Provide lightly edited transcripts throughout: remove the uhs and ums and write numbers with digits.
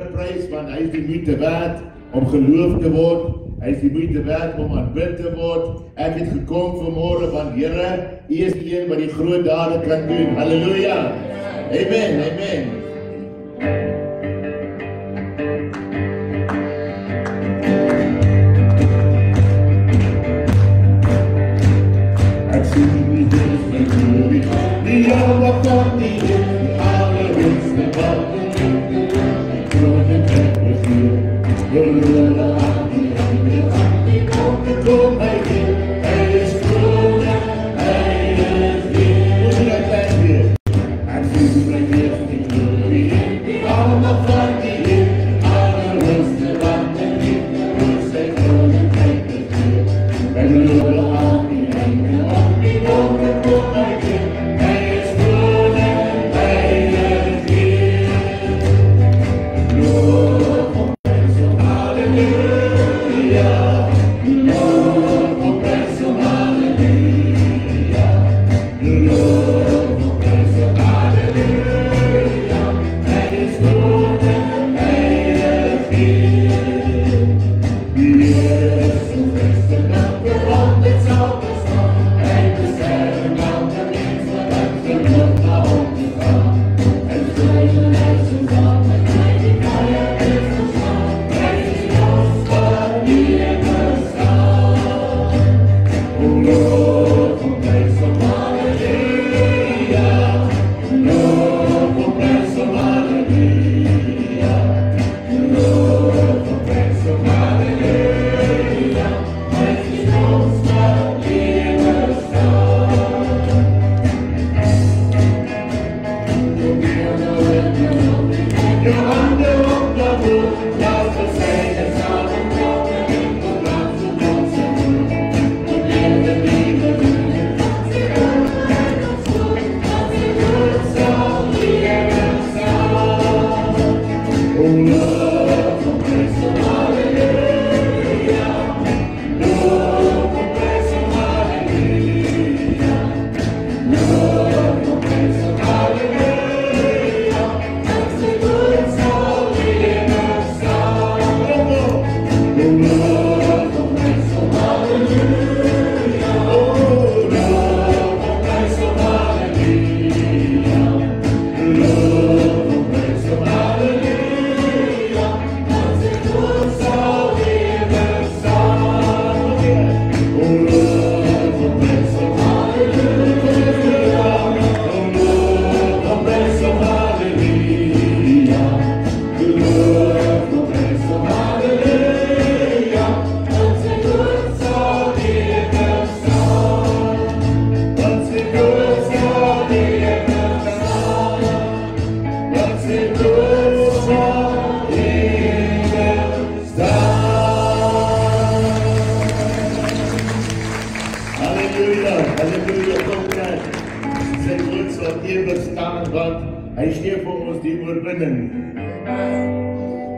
Prys, want hy is die moeite werd om geloof te word. Hy is die moeite werd om aanbid te word. Ek het gekom vanmôre want Here, U is die een wat die groot dade kan doen. Halleluja. Amen. Amen. Ek sien die Heer my glorie, die alma van die Heer, allerhoogste wat Kom my Heer, hy is groot, hy is Heer. Hoe sien ek weer? Ek sien my Heer die glorie, die alma van die Heer, allerhoogste wat oor sy koninkryk regeer. En loop aan die engele, op die wolke kom my Heer, hy is groot, hy is Heer. Loop op prijs om halleluja.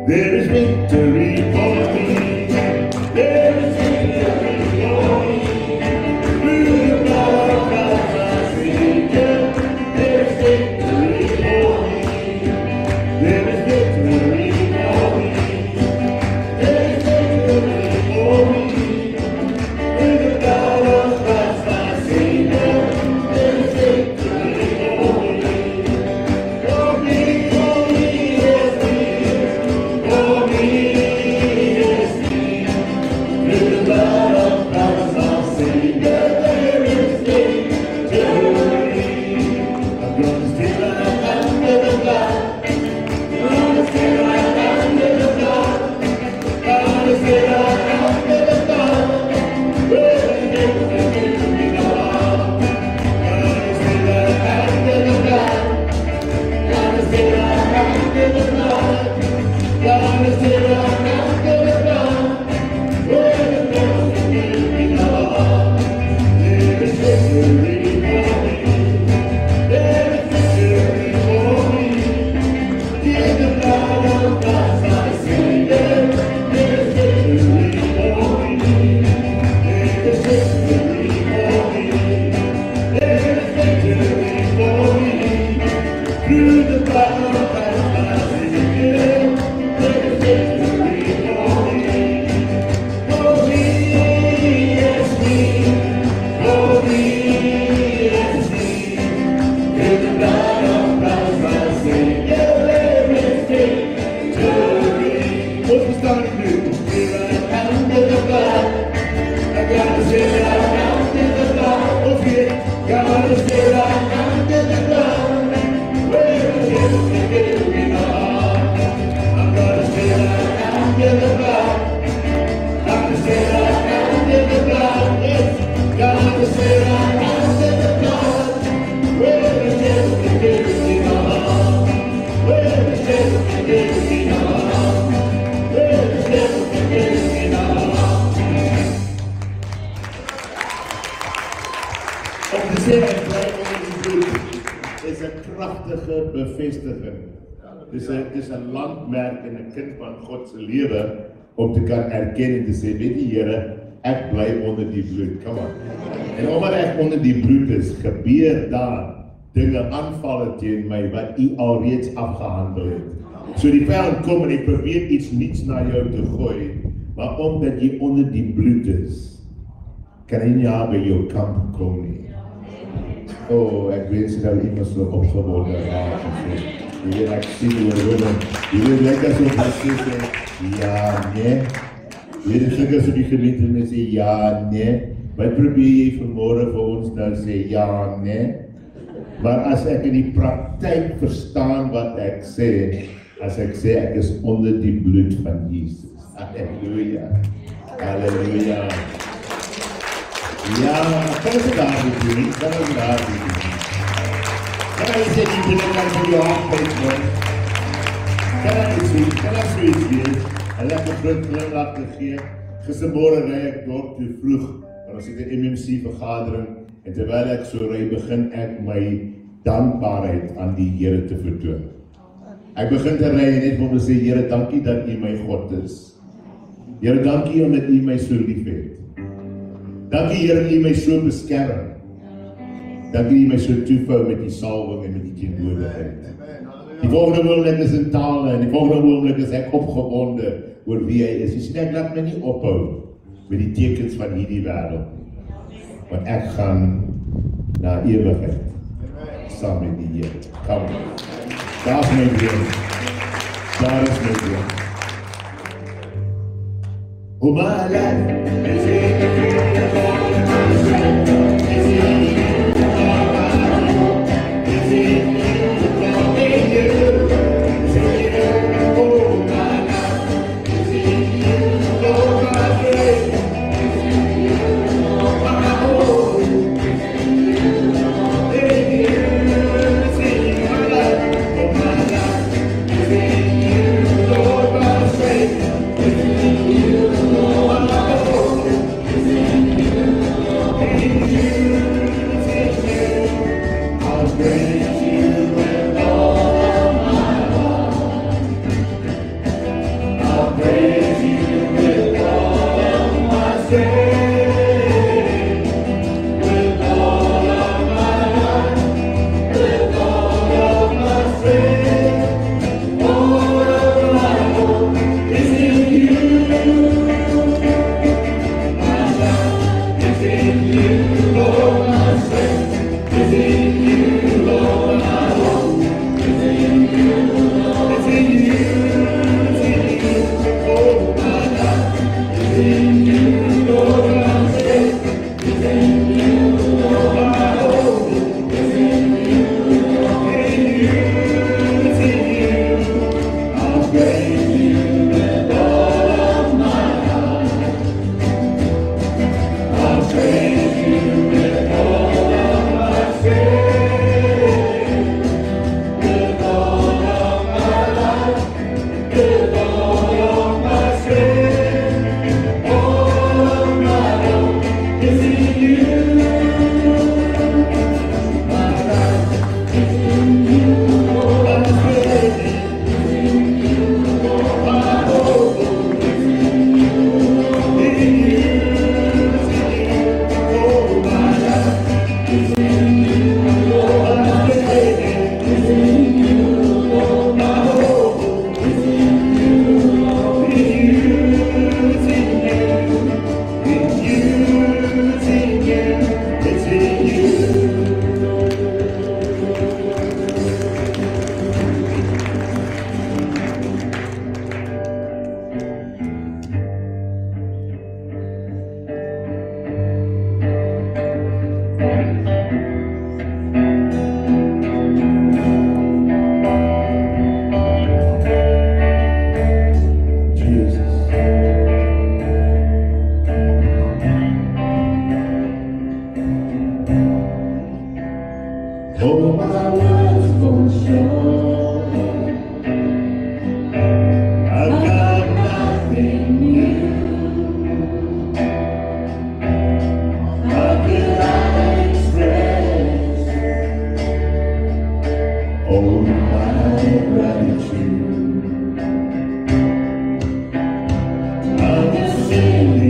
There is victory for me. There is victory for me. Through the blood of God, my Savior. There is victory for me. There is victory for me. There is victory for me. Through the blood of God, my Savior. There is victory for me. For me, yes, me. For me, yes, me. Through the blood of God, my Savior, there is victory. I'm gonna stay right under the blood. I'm gonna stay right under the blood. I'm gonna stay right under the blood. Where the victory belongs. I'm gonna stay right under the blood. I'm gonna stay right under the blood. God is here under the blood, where the victory belongs. There is victory for me. There is victory for me. In the blood of God, my Savior. There is victory for me. There is victory for me. There is victory for me. Through the blood of God, my Savior. Ons bestaan in bloed. Under the blood. I gotta say that I'm under the blood. Ons weet, gotta say that I'm under the blood. Where is it? Give me no harm. I'm gonna say that I'm under the blood. Gotta say that I'm under the blood. Yes, gotta say that I'm under the blood. Where is it? Give me no harm. Where is it? Give me no harm. Where is it? Give me no harm. Om te sê, ek bly onder die bloed is 'n kragtige bevestiging. Dis 'n landmerk en 'n kind van God se lewe om te kan erken en te sê, weet die Here, ek bly onder die bloed. Come on. En omdat ek onder die bloed is, gebeur daar dinge aanvalle teen my wat U alreeds afgehandel het. So die vyand kom en hy probeer iets niets na jou te gooi, maar omdat jy onder die bloed is, kan hy nie by jou kamp kom nie. Ek wens dat iemand so opgewonde raak. Jy weet, ek sien hoe jy weet lekker so passie sê, ja, nee. Jy weet, ek as die gemeente en sê, ja, nee. Wat probeer jy vanmorgen vir ons nou sê, ja, nee. Maar as ek in die praktyk verstaan wat ek sê, as ek sê, ek is onder die bloed van Jesus. Halleluja. Halleluja. Ja, kan is daar nie doen, kan is daar nie doen. Kan hy sê die binnenkant van jou hart man? Kan hy sê, kan hy soeets wees, en lekker groot glimlach te gee. Gistermorgen ry ek dorp toe vroeg, want ons het 'n MMC vergadering, en terwyl ek so ry, begin ek my dankbaarheid aan die Here te vertoon. Ek begin te ry en net om te sê, Here, dankie dat U my God is. Here, dankie omdat U my so lief het. Dankie Here, U my so beskerm. Dankie U my so toevou met die salwing en met die teenwoordigheid. Die volgende oomblik is in tale en die volgende oomblik is ek opgewonde oor wie hy is. Jy sien, ek laat my nie ophou met die tekens van hierdie wêreld nie. Want ek gaan na ewigheid saam met die Here. Kom. Daar is my droom. Daar is my droom. Oh my life is in the field of all my strength. It's in you, all my hope. It's in you, only you. It's in you, oh my life. It's in you, oh my strength. It's in you, all my hope. It's in you, in you. It's in you, my life, oh my life. It's in you, Lord, my strength. It's in you.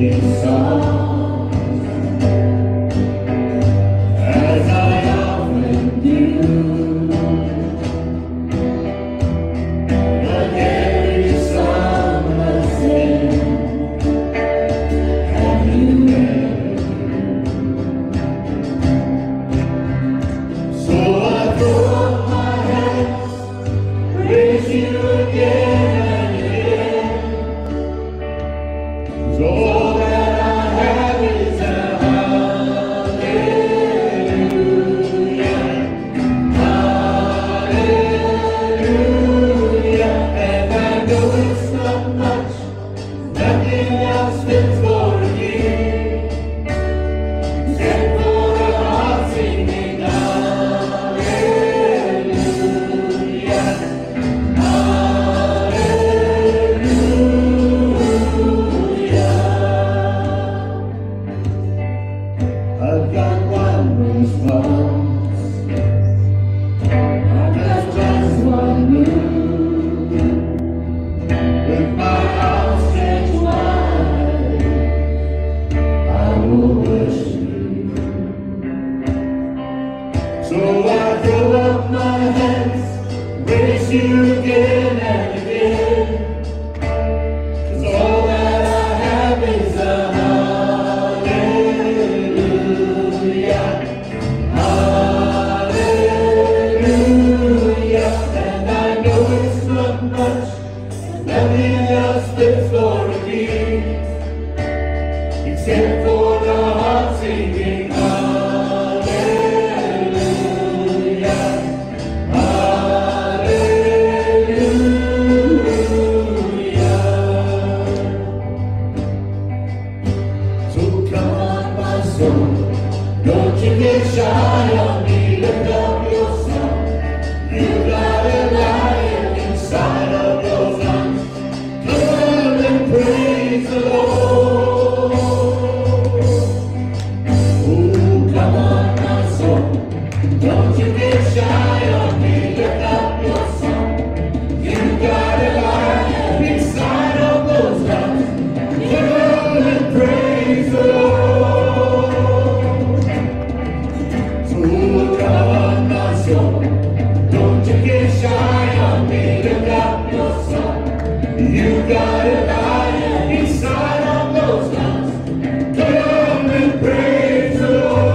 these songs, as I often do. But every song must sing, and you never do. So I throw up my hands, praise you again and again. 'Cause all that I have is a hallelujah, hallelujah. And I know it's not much, nothing else fits for a king, except for a heart singing hallelujah, hallelujah. I've got one response, I've got just one move. With my arms stretched wide, I will worship you. So I throw up my hands, praise you again and again. 'Cause all that I have is a hallelujah, hallelujah. And I know it's not much, nothing else fits for a king, except for the heart singing hallelujah, hallelujah. So come on, my soul, don't you get shy on me, lift up your song. You got a lion inside of those lungs. Come on and praise the Lord. Oh, come on, my soul, don't you get shy on me, lift up your song. You got a lion inside of those lungs. Come on and praise the Lord. So come on, my soul, don't you get shy on me, lift up your song. You got a lion inside of those lungs. Come on and praise the Lord.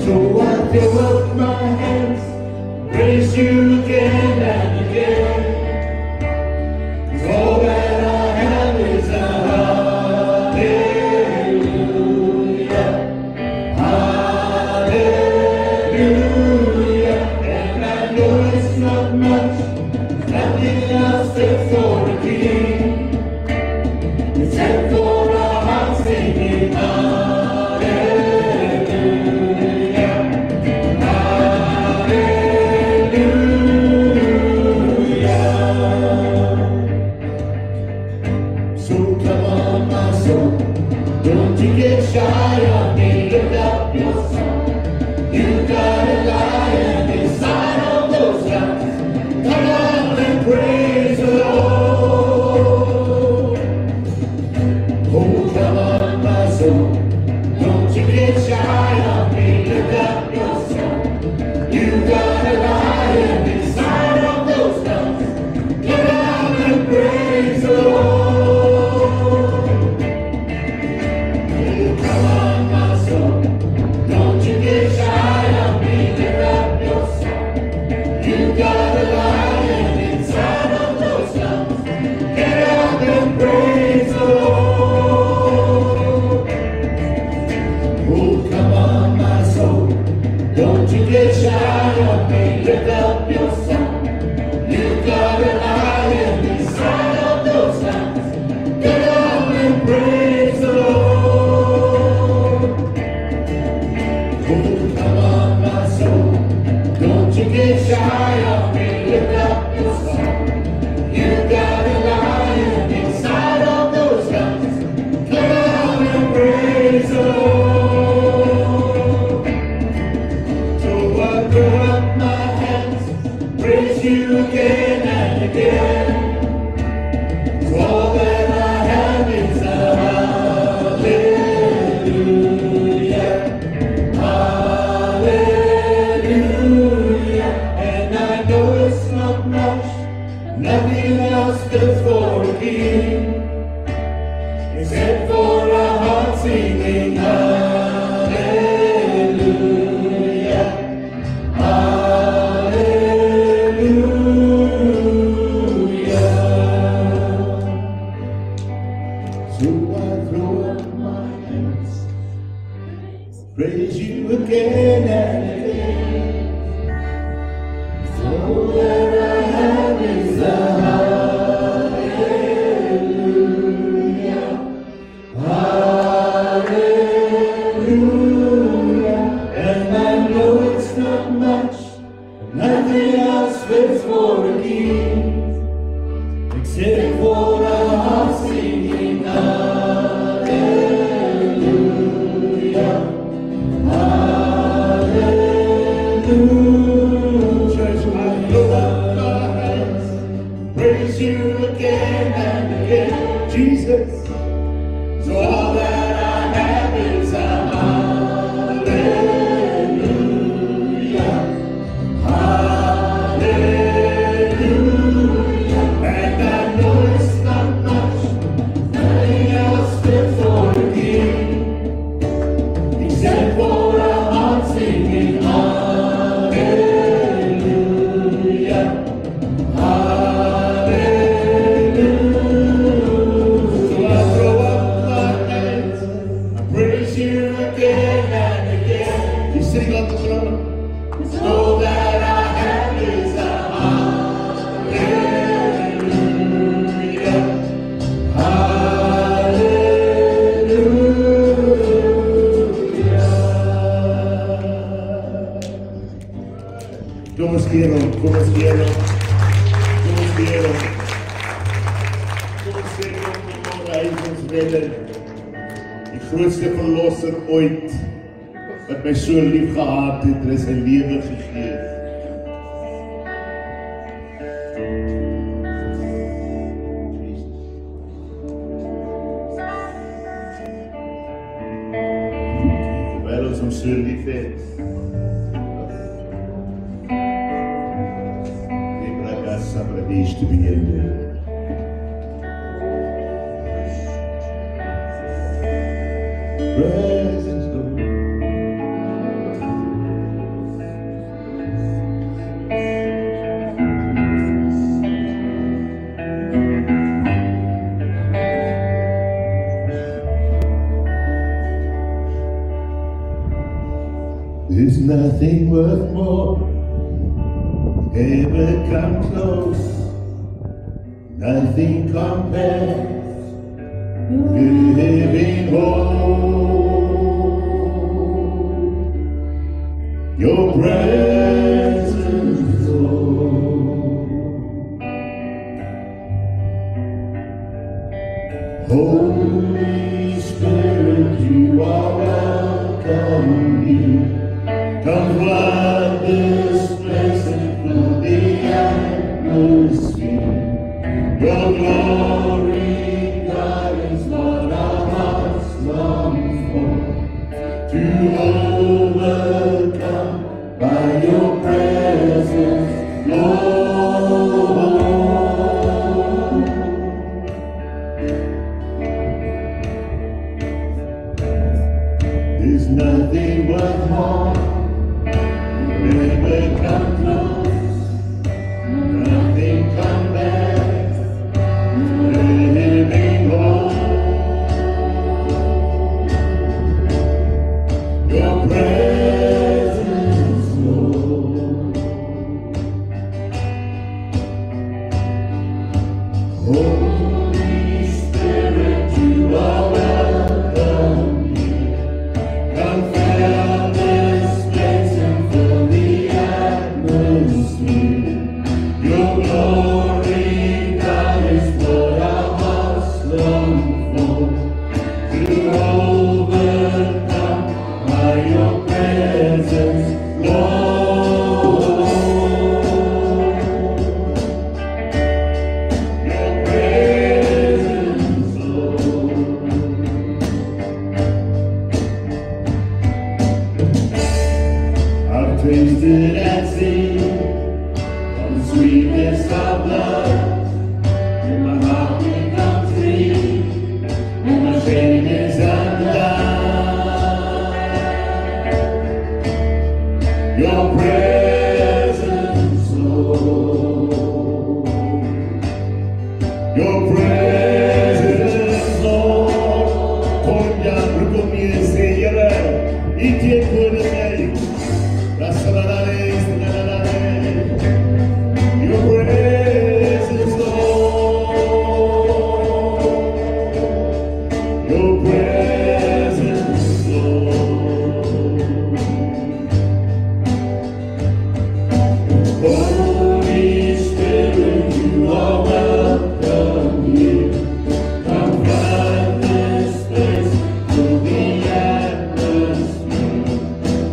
So I throw up my hands, praise you again and again. 'Cause all that I have is a hallelujah, hallelujah. And I know it's not much, nothing else fits for a king, except for a heart singing hallelujah, hallelujah. So come on, my soul, don't you get shy on me, lift up your song. You got a lion inside of those lungs. Come on and praise the Lord. Oh, come on, my soul, don't you get shy on me, lift up your song. You got a lion inside of those lungs. Come on and praise the Lord. Oh, come on, my soul, don't you get shy on me, lift up your song. You got a lion inside of those lungs. Get up and praise the Lord. Oh, come on, my soul, don't you get shy on me, lift up your song. You got a lion inside of those lungs. Get up and praise the Lord. Oh, come on, my soul, don't you get shy on me, lift you again and again. All that I have is a hallelujah, hallelujah. And I know it's not much, nothing else good for a king, except for a heart singing hallelujah, hallelujah. So I throw up my hands, praise you again and again. All that I have is a hallelujah, hallelujah. And I know it's not much, nothing else fits for a king, except for a heart singing hallelujah, hallelujah. Church, I throw up my hands, praise you again and again, Jesus. So all that I have is a hallelujah, hallelujah. And I know it's not much, nothing else fit for a king, except for a heart singing hallelujah, hallelujah. So I throw up my hands, I praise you again and again. You sing on the throne. So that I have is a hallelujah, hallelujah. Kom ons eer hom, kom ons eer hom, kom ons eer hom. Kom ons sê hom vanmorgen, hy is ons redder, die grootste verlosser ooit, wat my so lief gehad het, en sy lewe gegee. Terwyl ons hom so lief het, Sabradish to be ended. Presence, Lord. There's nothing worth more ever come close, nothing compares to living home. Your presence, Lord. Holy Spirit, you are welcome here. Come flood this place and fill the atmosphere. Your glory, God, is what our hearts long for. To overcome by your presence, Lord. There's nothing worth more. Never come close, nothing compares, living home. Your presence, Lord. Holy Spirit, you are welcome here. Come fill this place and fill the atmosphere. Your glory, God, is what our hearts long for. To overcome by your presence, Lord. sweetness of love. And my heart becomes free, and my shame is undone. Your presence, Lord. Your presence, Lord. Ogni ricomienza e ti è con me. La sarà your presence, Lord. Your presence, Lord. Holy Spirit, you are welcome here. Come find this place, fill the atmosphere.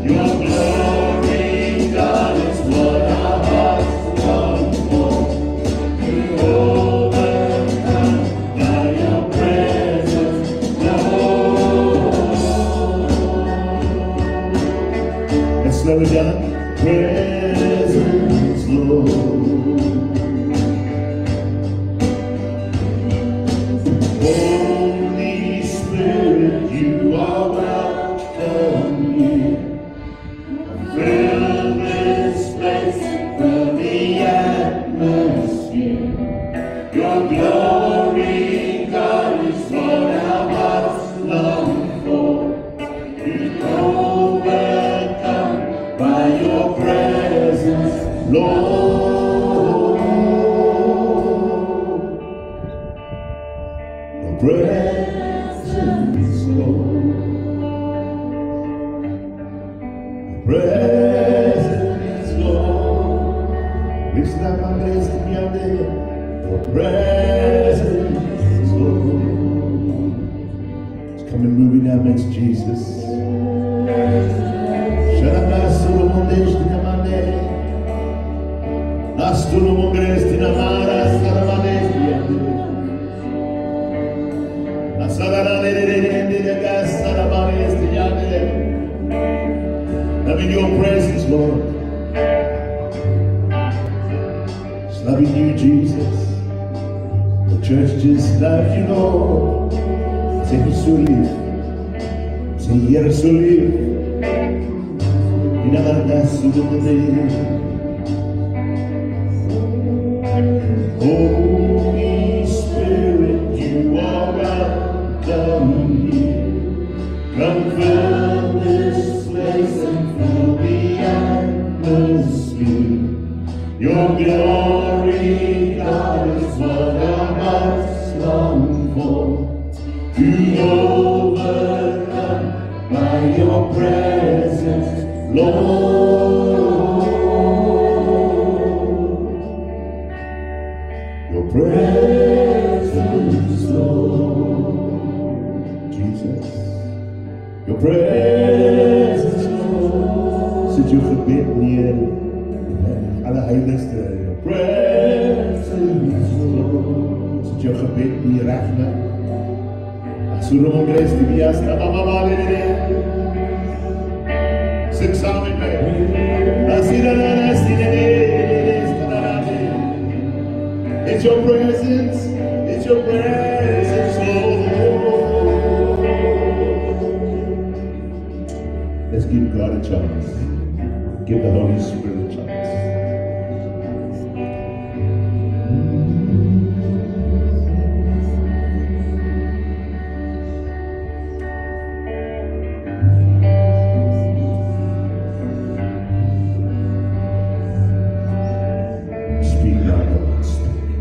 Your glory, God, is what our hearts long for. We overcome by your presence, Lord. Let's slow it down. Presence, Lord. Holy Spirit, you are welcome here. Fill this place, fill the atmosphere. Your glory, God, is what our hearts long for. We overcome by your presence, Lord. Your presence, Lord. Presence, Lord. Listen up, my praise to be out there. Your presence, Lord. Just come and move in our midst, Jesus. Shalabah Solomon Deshtinamane. Nastulomon Grestinamara Salamanestiade. Nasadana Gas Salamanestiade. I'm in your presence, Lord. Just loving you, Jesus. The church just loves you, Lord. Say you so live. Say you're so live. In our gas to the day. Holy Spirit, you are welcome here. Come fill this place and fill the atmosphere. Your glory, God, is what our hearts long for. To overcome by your presence, Lord. Your presence, Lord. Jesus. Your presence, Lord. Zit je gebed neer, allerheiligste. Your presence, Lord. Zit je gebed neer, Rachna. Solomon Gresti Biasta, Mama Valere. Sing samen mee. It's your presence, it's your presence, Lord. Let's give God a chance. Give the Holy Spirit a chance. Speak now, Lord, speak.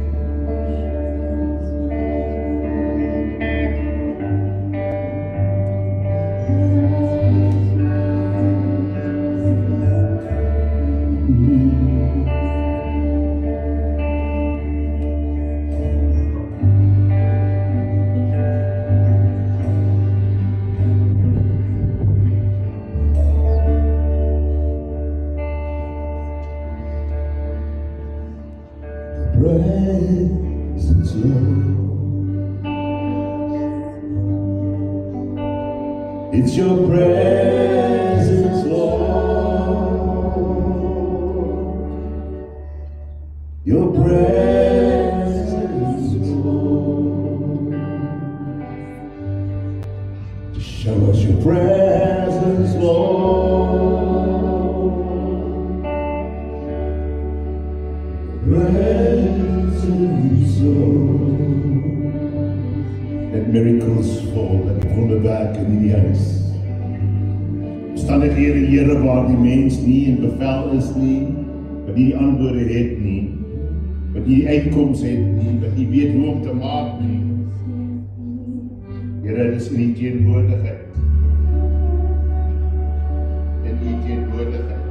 Presence, Lord. It's your presence, Lord. Your presence, Lord. Show us your presence, Lord. Presence, Lord. Let miracles fall, let wonderwerk in die huis. Staan dit hier, Here, waar die mens nie in bevel is nie, wat nie die antwoorde het nie, wat nie die uitkoms het nie, wat nie weet hoe om te maak nie. Here, dit is in die teenwoordigheid. In die teenwoordigheid.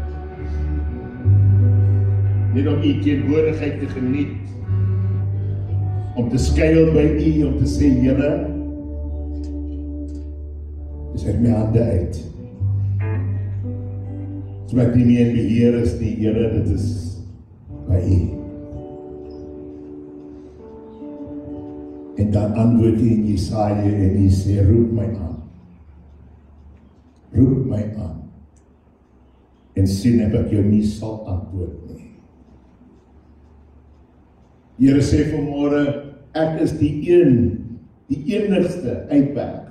Net om die teenwoordigheid te geniet, om te skuil by U, om te sê, Here, dis uit my hande uit. So ek nie meer in beheer is nie, Here, dit is by U. En dan antwoord U in Jesaja en U sê, roep my aan. Roep my aan. En sien of ek jou nie sal antwoord nie. Here sê vanmôre, ek is die enigste uitweg.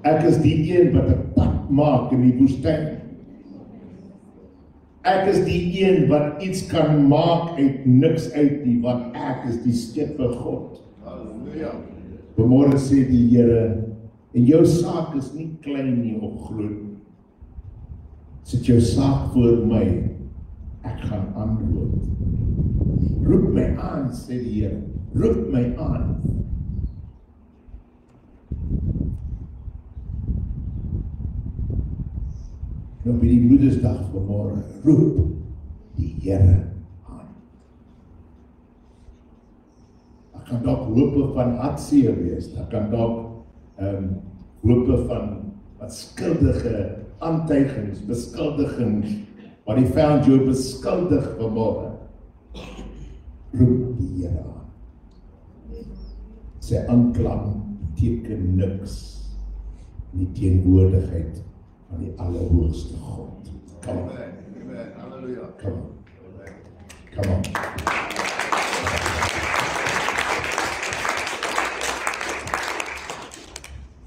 Ek is die een wat 'n pad maak in die woestyn. Ek is die een wat iets kan maak uit niks uit nie, want ek is die skepper God. Halleluja. Vanmôre sê die Here, en jou saak is nie klein nie of groot. Sit jou saak voor my, ek gaan antwoord. Roep my aan, sê die Here, roep my aan. En op die Moedersdag vanmôre, roep die Here aan. Daar kan dalk hope van hartseer wees, daar kan dalk hope van wat skuldige aantuigings, beskuldigings, wat die vyand jou beskuldig vanmôre. Roep die Here aan. Sy aanklank beteken niks in die teenwoordigheid van die Allerhoogste God. Come on. Amen. Hallelujah. Come on. Come on.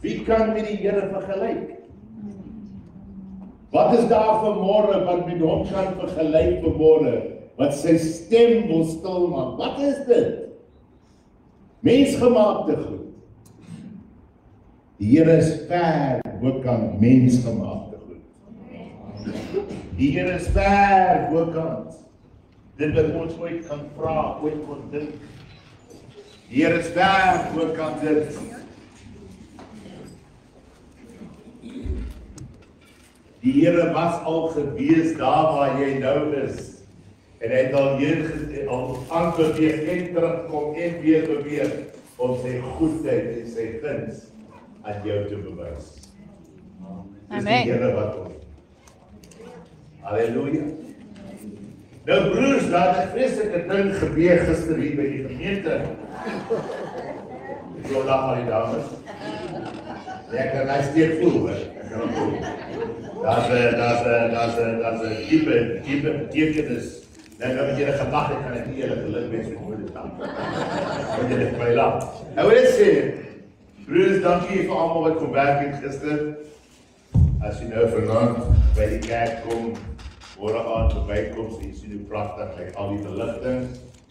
Wie kan met die Here vergelyk? Wat is daar vanmôre wat met hom kan vergelyk vanmôre? Wat sy stem wil stil maak? Wat is dit? Mensgemaakte goed. Die Here is ver bokant mensgemaakte goed. Die Here is ver bokant dit wat ons ooit kan vra, ooit kon dink. Die Here is ver bokant dit. Die Here was al gewees daar waar jy nou is. En hy het al antwoord weer en terugkom en weer beweeg om sy goedheid en sy guns aan jou te bewys. Dis die Here wat ons. Halleluja. Nou broers, daar het 'n vreeslike ding gebeur gister hier by die gemeente. Ek wil lag aan die dames. Ek kan net steek voel, hoor. Ek kan voel. Daar's 'n diepe betekenis. Nou dat jy gelag het, kan ek nie julle geluk wens met Moedersdag. Want jy het my lag. Nou wil ek sê, broers, dankie vir almal wat kom werk het gister. As jy nou vanaand by die kerk kom, môre aand verbykom, so jy sien hoe pragtig lyk al die beligting.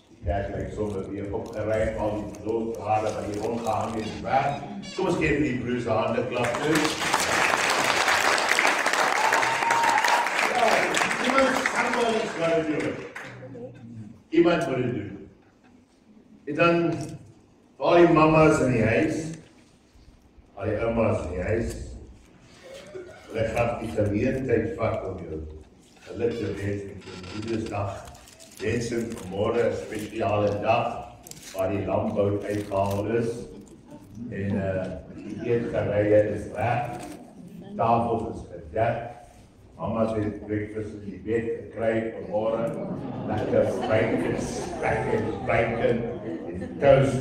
Die kerk lyk sommer weer opgeruim, al die bloodrade wat hier rondgehang het in die werk. Kom ons gee vir die broers 'n hande klap toe. Iemand moet dit doen. En dan al die mamas in die huis, al die oumas in die huis, hulle gaan die geleentheid vat om jou geluk te wens met jou Moedersdag. Wensing vanmôre 'n spesiale dag waar die lambout uitgehaal is en die eetgerye is reg, tafels is gedek. Mama's het breakfast in die bed gekry vanmôre, lekker bacon en toast,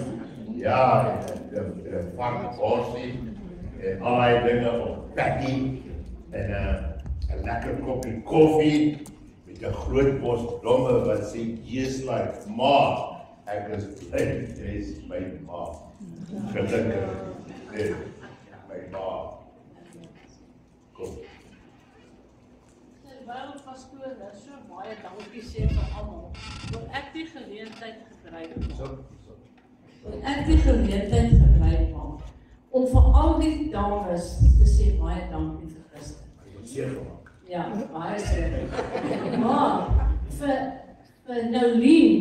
ja, en varkensborsie en allerlei dinge op patty en 'n lekker koppie koffie met 'n groot bos blomme wat sê Jesus like, ma, ek is blind, jy is my ma. Gelukkig, nee, my ma. Kom. Terwyl pastoor so baie dankie sê vir almal, wil ek die geleentheid gebruik maak om vir al die dames te sê baie dankie vir gister. Ja, baie seker. Maar vir Nolien,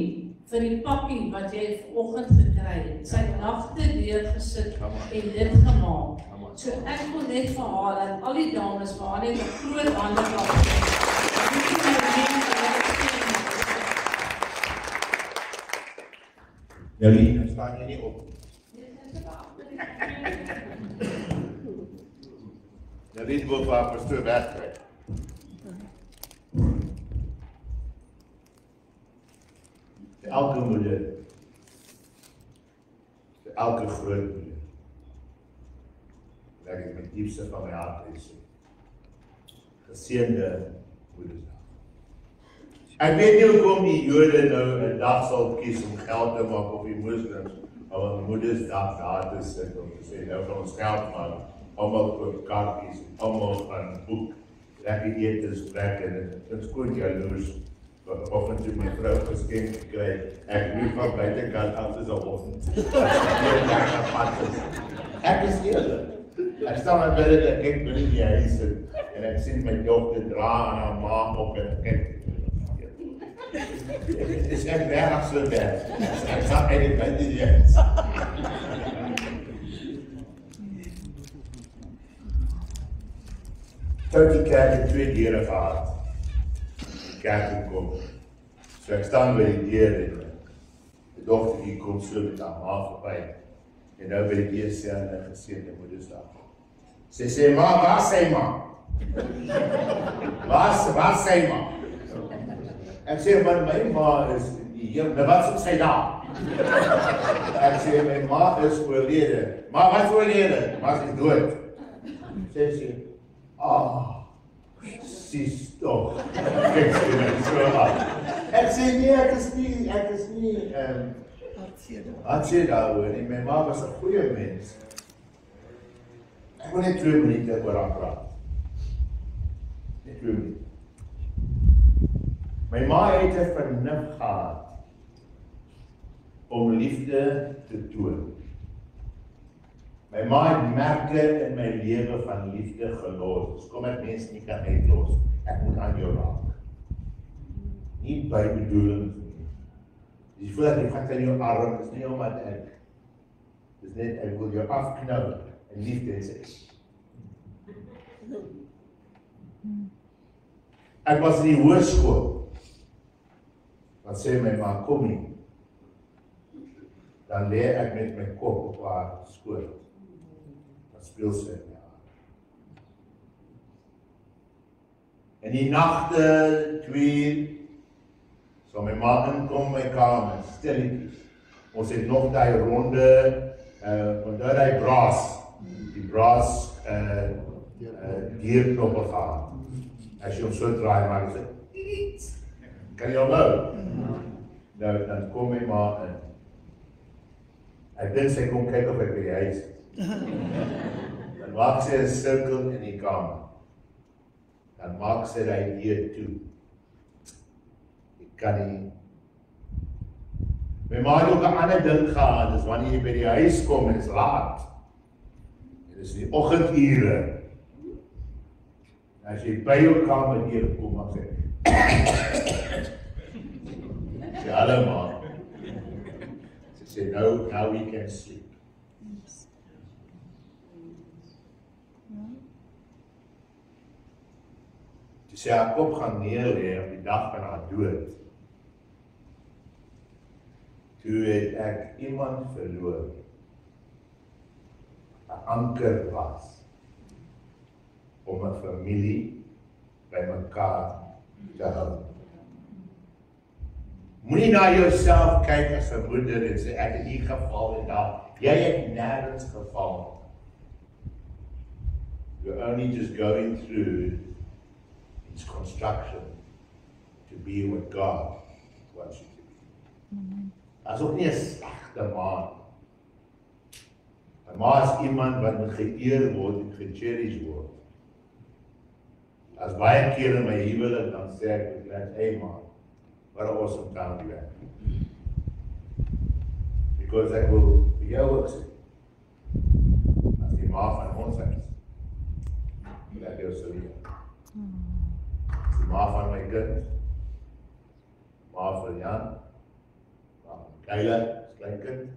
vir die pappie wat jy vanoggend gekry het, sy nagte deurgesit en dit gemaak. So ek wil net vir haar en al die dames vir haar net 'n groot hande klap gee. Nolien, staan jy nie op? Nolien wil vir haar pastoor wegkry. Elke moeder, elke groot moeder, wat ek met diepste van my hart is, geseënde Moedersdag. Ek weet nie hoekom die Jode nou 'n dag sal kies om geld te maak op die moslims, om Moedersdag daar te sit om te sê, nou gaan ons geld maak, almal koop kaartjies, almal gaan boek, lekker etensplek en dit is goed jaloers. Of en toe my vrou geskenk gekry, ek roep van buitekant af is al oggend. Ek is eerlik. Ek staan aan bidde dat ek binne die huis sit en ek sien my dogter dra aan haar ma op en ek is ek reg so bad. Ek sal uit die bid die huis. Tot die kerk het 2 deure gehad. Kerk kom. So ek staan by die deur en die dogtertjie kom so met haar ma verby. En nou by die deur sê aan 'n geseënde Moedersdag. Sy sê, ma, waar sê ma? Waar sê ma? Ek sê, maar my ma is hier, nou wat sê sy daar? Ek sê, my ma is oorlede. Ma, wat is oorlede? Ma is dood. Sy sê, sis toch. Ek sê my so aan. Ek sê nee, ek is nie hartseer daaroor nie. My ma was 'n goeie mens. Ek wil net 2 minute oor haar praat. Net 2 minute. My ma het 'n vernuf gehad om liefde te toon. My ma het merke in my lewe van liefde gelos. Kom ek mense nie kan uitlos. Ek moet aan jou raak. Nie by bedoelings nie. Dis voel ek vat aan jou arm, is nie omdat dis net ek wil jou afknou en liefde sê. Ek was in die hoërskool. Wat sê my ma, kom nie. Dan lê ek met my kop op haar skoot. Speel sy met haar. En die nagte 2 sal my ma inkom my kamer, stilletjies. Ons het nog daai ronde, onthou daai braas, die braas deurknoppe gehad. As jy hom so draai, maak sy iets. Kan jy onthou? Nou, dan kom my ma in. Ek dink sy kom kyk of ek by die huis is. Dan maak sy 'n sirkel in die kamer. Dan maak sy die deur toe. Ek kan nie. My ma het ook 'n ander ding gehad, dis wanneer jy by die huis kom en dit is laat. Dit is die oggendure. As jy by jou kamer deur kom, maak sy. Sy hallo ma. Sy sê, now we can sleep. Toe sy haar kop gaan neerlê op die dag van haar dood. Toe het ek iemand verloor. 'n anker was om 'n familie by mekaar te hou. Moenie na jouself kyk as 'n moeder en sê ek het hier geval en daar. Jy het nergens geval. You're only just going through its construction to to be what God wants you to be. As ook nie 'n slegte ma. 'n Ma is iemand wat moet geëer word en gecherish word. As baie keer in my huwelik dan sê ek net, hey ma, wat 'n awesome time you have. Because ek wil vir jou ook sê, as die ma van ons is, wil ek jou sê weer. As die ma van my kind, ma van Jan, ma van Keila, as kleinkind,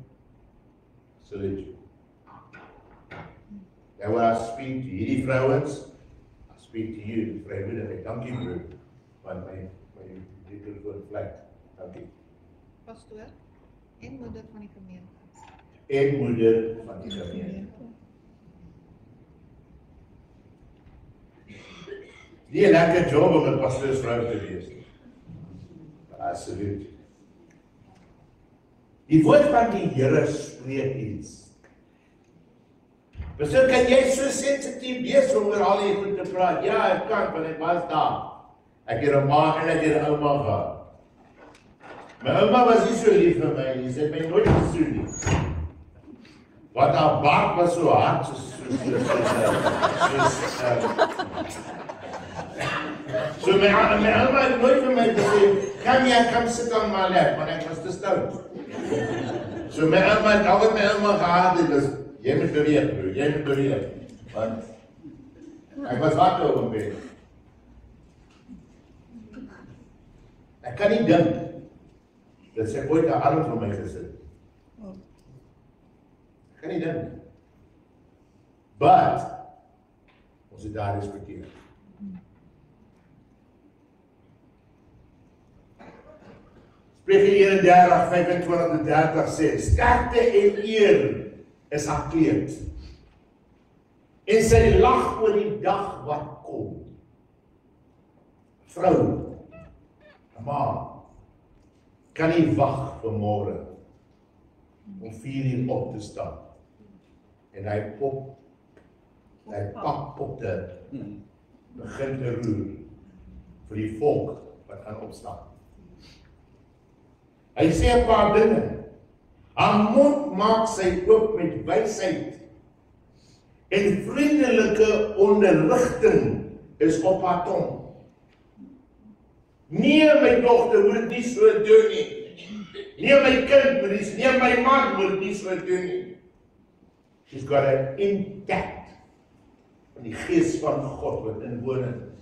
salute you. En waar I speak to hierdie vrouens, I speak to you, vrymoedig, dankie broer, want my microfoon vlek, dankie. Pastoor en moeder van die gemeente. En moeder van die gemeente. Nie 'n lekker job om 'n pastoorsvrou te wees. Absoluut. Die woord van die Here spreek iets. So kan jy so sensitief wees om oor al hierdie goed te praat? Ja, ek kan, want ek was daar. Ek het 'n ma en ek het 'n ouma gehad. My ouma was nie so lief vir my nie, sy het my nooit gesoen nie. Want haar baard was so hard, so my ouma het nooit vir my gesê, kom sit aan my lap, want ek was te stout. So my ouma het altyd my ouma gehad, en dus, jy moet beweeg, broer, jy moet beweeg. Want ek was wakker op 'n bed. Ek kan nie dink dat sy ooit 'n arm vir my gesit. Ek kan nie dink. But ons het daar respekteer. Spreuke 31:25-30 sê, sterkte en eer is haar kleed. En sy lag oor die dag wat kom. Vrou, ma, kan nie wag vir môre om 4 uur op te staan. En hy pak potte, begin te roer vir die volk wat gaan opstaan. Hy sê 'n paar dinge. Haar mond maak sy oop met wysheid en vriendelike onderrigting is op haar tong. Nee, my dogter moet nie so doen nie. Nee, my kind moet nie, nee, my man moet nie so doen nie. She's got an intact van die gees van God wat inwonend is.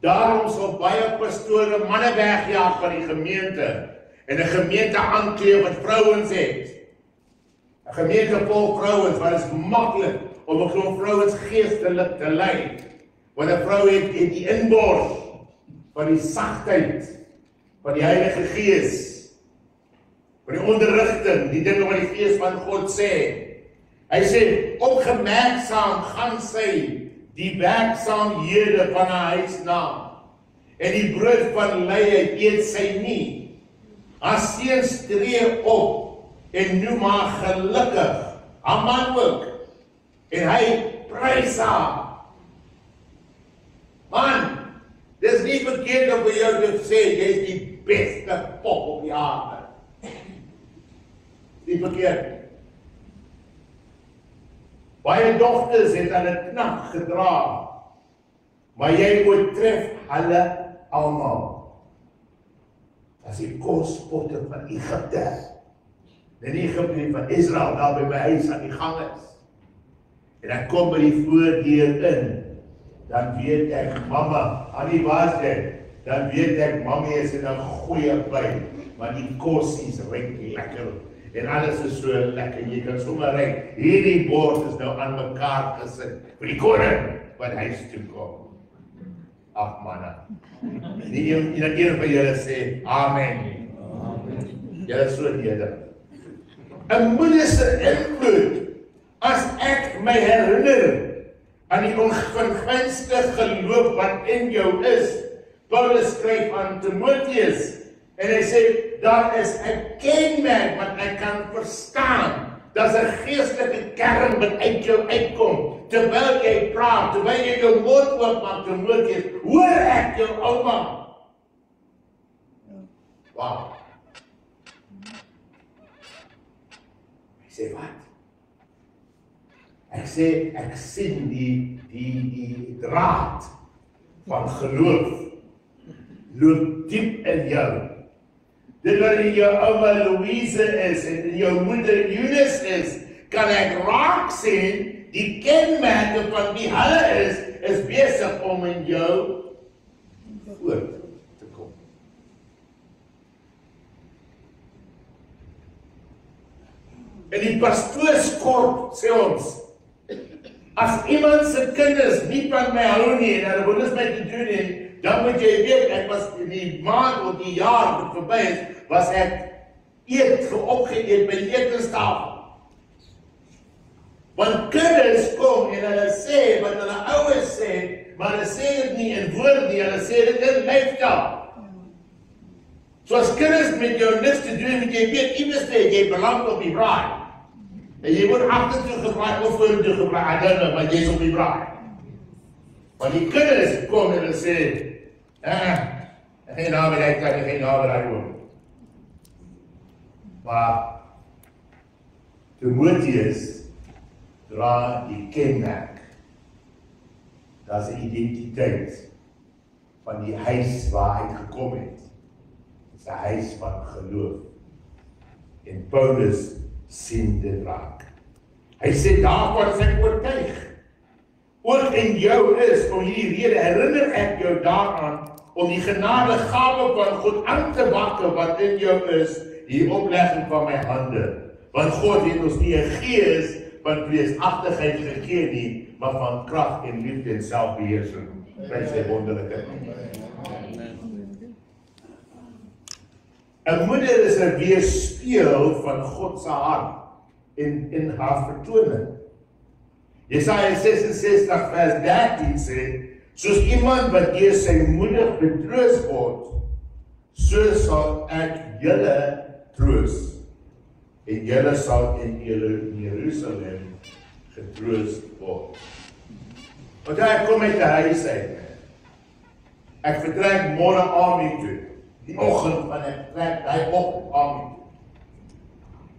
Daarom sal baie pastore manne wegjaag van die gemeente en 'n gemeente aankleef wat vrouens het. 'n Gemeente vol vrouens, want dit is maklik om 'n klomp vrouens geestelik te lei. Want 'n vrou het die inbors van die sagtheid, van die Heilige Gees, van die onderrigting, die dinge wat die Gees van God sê. Hy sê, opgemerksaam gaan sy die werksaamhede van haar huis na, en die brood van luiheid eet sy nie. Haar seuns tree op en noem haar gelukkig, haar man ook, en hy prys haar. Man, dis nie verkeerd om vir jou te sê, jy is die beste pop op die aarde. Nie verkeerd. Baie dogters het aan 'n knap gedra, maar jy oortref hulle almal. As die kospotte van Egipte, en Egipte van Israel, daar by my huis aan die gang is, en ek kom by die voordeur in, dan weet ek, mama, Annie was dit, dan weet ek, mammy is in 'n goeie by, want die kos is lekker, en alles is so lekker, jy kan sommer ry, hierdie bord is nou aan mekaar gesit, vir die koning, wat huis toe kom. Ag manne, die een van julle sê, amen. Julle is so nederig. 'n moeder se invloed, as ek my herinner aan die ongunstige geloof wat in jou is. Paulus skryf aan Timoteus en hy sê, daar is 'n kenmerk wat ek kan verstaan Daar's 'n geestelike kern wat uit jou uitkom. Terwyl jy praat, terwyl jy jou mond oopmaak, dan moet jy hoor ek jou ouma. Wow. Ek sê wat? Ek sê ek sien die draad van geloof loop diep in jou. Dit wat in jou ouma Louise is en in jou moeder Eunice is, kan ek raak sien, die kenmerke van wie hulle is besig om in jou voort te kom. En die pastoorskorp sê ons, as iemand se kinders nie van my hou nie, en hulle wil niks met te doen nie, dan moet jy weet, ek was die maand of die jaar wat verby is, was ek opgeëet by die etenstafel. Want kinders kom en hulle sê wat hulle ouers sê, maar hulle sê dit nie in woord nie, hulle sê dit in lyfstaal. So as kinders met jou niks te doen, moet jy weet, iewers sê, jy beland op die braai. En jy moet agtertoe gebraai of vorentoe gebraai, I don't know, maar jy is op die braai. Want die kinders kom en hulle sê, geen naam en kan nie, geen naam en hy woon. Maar Timotheus dra die kenmerk. Dat is 'n identiteit van die huis waar hy gekom het. Dit is 'n huis van geloof. En Paulus sien dit raak. Hy sê daarvan sy oortuig. Ook in jou is, om hierdie rede herinner ek jou daaraan, om die genadegawe van God aan te wakker wat in jou is, die oplegging van my hande. Want God het ons nie 'n gees van vreesagtigheid gegee nie, maar van krag en liefde en selfbeheersing. Prys sy wonderlike naam. 'n Moeder is 'n weerspieël van God se hart in haar vertoning. Jesaja 66 vers 13 sê, soos iemand wat deur sy moeder getroos word, so sal ek julle troos, en julle sal in Jerusalem getroos word. Want ek kom uit die huis uit. Ek vertrek môre aand toe. Die oggend van ek trek daai oggend aand toe.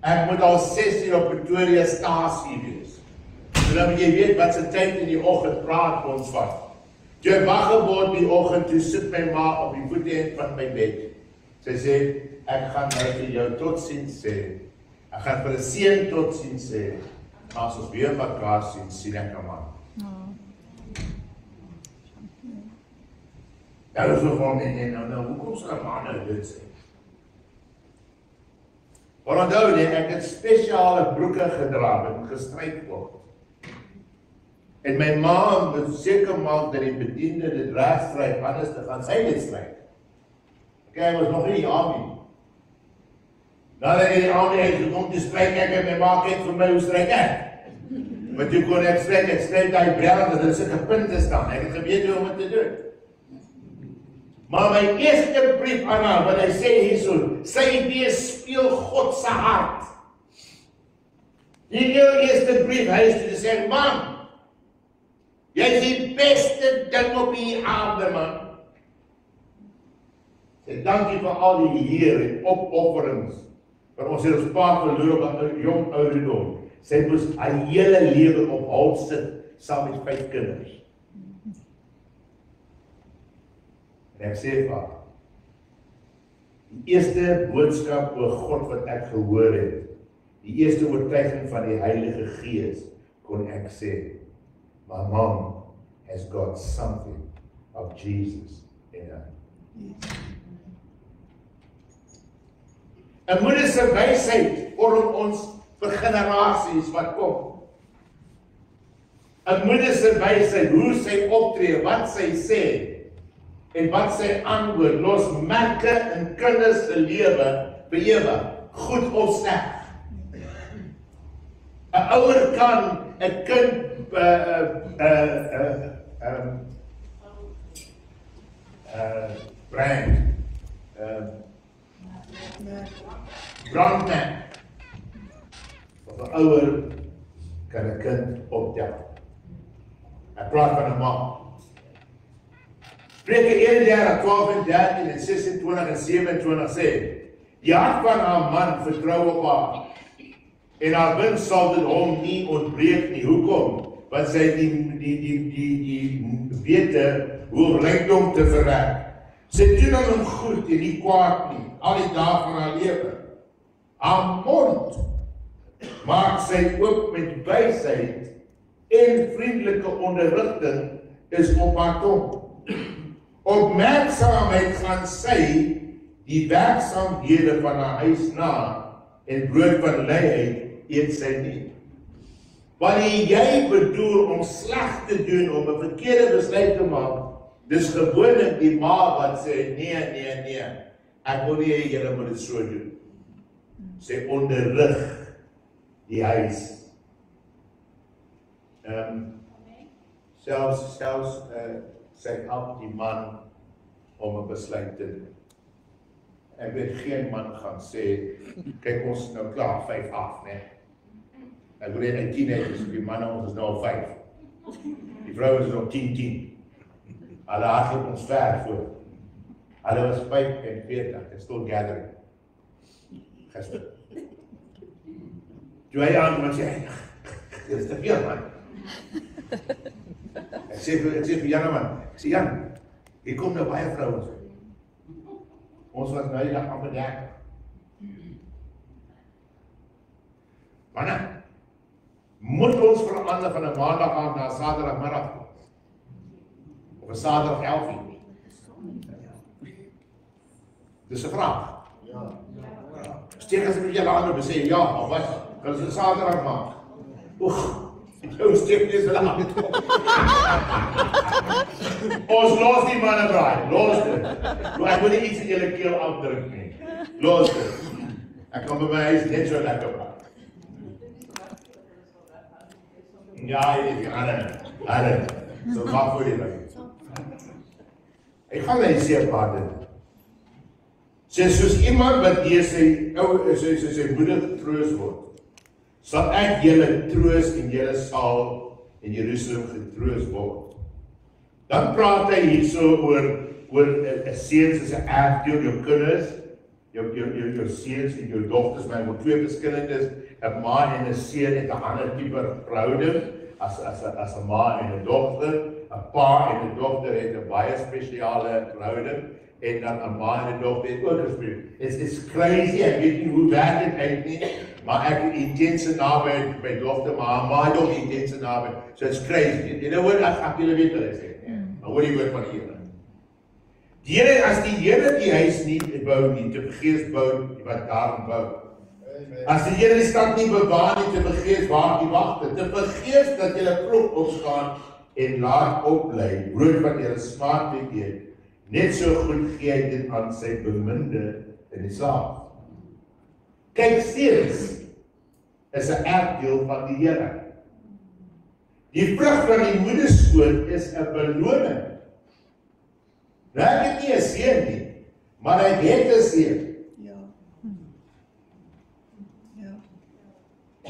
Ek moet al 6 uur op Pretoria stasie wees. So dan moet jy weet wat se tyd in die oggend praat ons van. Jy wakker word die oggend toe sit my ma op die voetend van my bed. Sy sê, ek gaan nou vir jou totsiens sê. Ek gaan vir 'n seun totsiens sê. Maar as ons weer mekaar sien ek hom aan. Ja, dat is nog wel nou, hoekom sal 'n man nou dit sê? Maar onthou net, ek het spesiale broeke gedra wat gestryk word. En my ma moet seker maak dat die bediende dit reg stryk, anders dan gaan sy dit stryk. Hy was nog nie die army. Nadat hy die army het gekom te stryk, ek en my ma kyk vir my hoe stryk ek. Want toe kon ek stryk die brand, dat er sulke punte staan. Ek het geweet hoe om het te doen. Maar my eerste brief aan haar, wat hy sê hierso, sy weerspieël God se hart. Die heel eerste brief, hy is te sê, man, jy is die beste ding op die aarde, man. Sê, dankie vir al die Heer en opofferings, want ons het ons pa verloor op 'n jong ouderdom. Sy moes haar hele lewe op hout sit, saam met 5 kinders. En ek sê vir haar, die eerste boodskap oor God wat ek gehoor het, die eerste oortuiging van die Heilige Gees, kon ek sê, my mom has got something of Jesus in her. 'n moeder se wysheid vorm ons vir generasies wat kom. 'n moeder se wysheid, hoe sy optree, wat sy sê, en wat sy antwoord, los merke in kinders se lewe vir ewig, goed of sleg. 'n ouer kan 'n kind brandmerk, of 'n ouer kan 'n kind optel. Ek praat van 'n ma. Spreuke 31, 12 en 13 en 26 en 27 sê, die hart van haar man vertrou op haar, en haar wind sal dit hom nie ontbreek nie. Hoekom? Want sy die wete hoe om rykdom te verwerk. Sy doen aan hom goed en nie kwaad nie, al die dae van haar lewe. Haar mond maak sy oop met wysheid en vriendelike onderrigting is op haar tong. Opmerksaamheid gaan sy die werksaamhede van haar huis na en brood van luiheid eet sy nie. Wanneer jy bedoel om sleg te doen, om 'n verkeerde besluit te maak, dis gewoonlik die ma wat sê, nee, ek wil nie hê julle moet dit so doen. Sy onderrig die huis. Selfs sy help die man om 'n besluit te doen. Ek weet geen man gaan sê, kyk ons nou klaar 5 af, né? Ek wil net 10 het, so die manne ons is nou al 5. Die vrou is nog 10. Hulle hardloop ons ver voor. Hulle was 45, they're still gathering. Gister. Toe hy aan sê, dit is te veel, man. Ek sê vir Jan, man, ek sê, Jan, hier kom nou baie vrouens. Ons was nou die dag amper 30. Manne, moet ons verander van 'n maandag aand na 'n saterdagmiddag? Of 'n saterdag 11:00? Dis 'n vraag. Ja. Steek as jy later besê ja, of wat? Kan ons 'n saterdag maak? Jou steek dis laat. Ons los die manne braai, los dit. Ek wil nie iets in julle keel afdruk nie. Los dit. Ek kan by my huis net so lekker braai. Ja, jy Arre. So maak vir julle. Ek gaan net sê paar dinge. Sy soos iemand wat deur sy moeder getroos word, sal ek julle troos en julle sal in Jerusalem getroos word. Dan praat hy hierso oor 'n seun soos 'n erfdeel, jou kinders, jou seuns en jou dogters, maar met 2 verskillendes, 'n ma en 'n seun het 'n ander tipe verhouding as 'n ma en 'n dogter. 'n Pa en 'n dogter het 'n baie spesiale verhouding, en dan 'n ma en 'n dogter het ook 'n verhouding. It's crazy, ek weet nie hoe werk dit uit nie, maar ek het intense naby met my dogter, maar my dog intense naby. So it's crazy. You know what, ek gaan julle weet wat ek sê. Maar hoor die woord van die Here. Die Here, as die Here die huis nie bou nie, te vergeefs bou wat daarin bou. As die Here die stad nie bewaar nie, te vergeefs waar die wagte, te vergeefs dat julle vroeg opstaan en laat opbly, brood van julle smaak te eet, net so goed gee hy dit aan sy beminde in die slaaf. Kyk, seuns is 'n erfdeel van die Here. Die vrug van die moederskoot is 'n beloning. Nou ek het nie 'n seun nie, maar ek het 'n seun.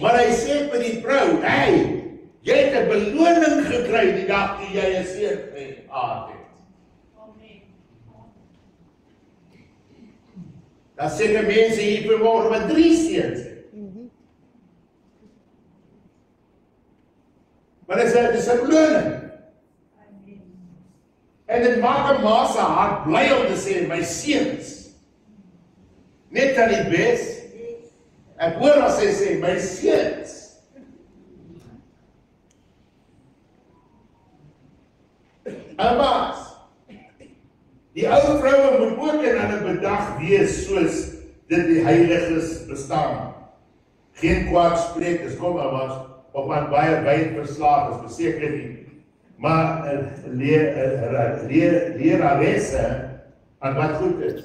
Maar hy sê vir die vrou, hey, jy het 'n beloning gekry die dag toe jy 'n seun gehad het. Daar seker mense hier vanmôre wat 3 seuns het. Maar dit is 'n beloning. En dit maak 'n ma se hart bly om te sê, my seuns, net aan die bes. Ek hoor as sy sê, my seuns. Almaas, die ou vroue moet ook in hulle bedag wees soos dit die heiliges bestaan. Geen kwaad spreek, is kom almaas, of aan baie wyn verslaaf is, verseker nie. Maar leraresse aan wat goed is.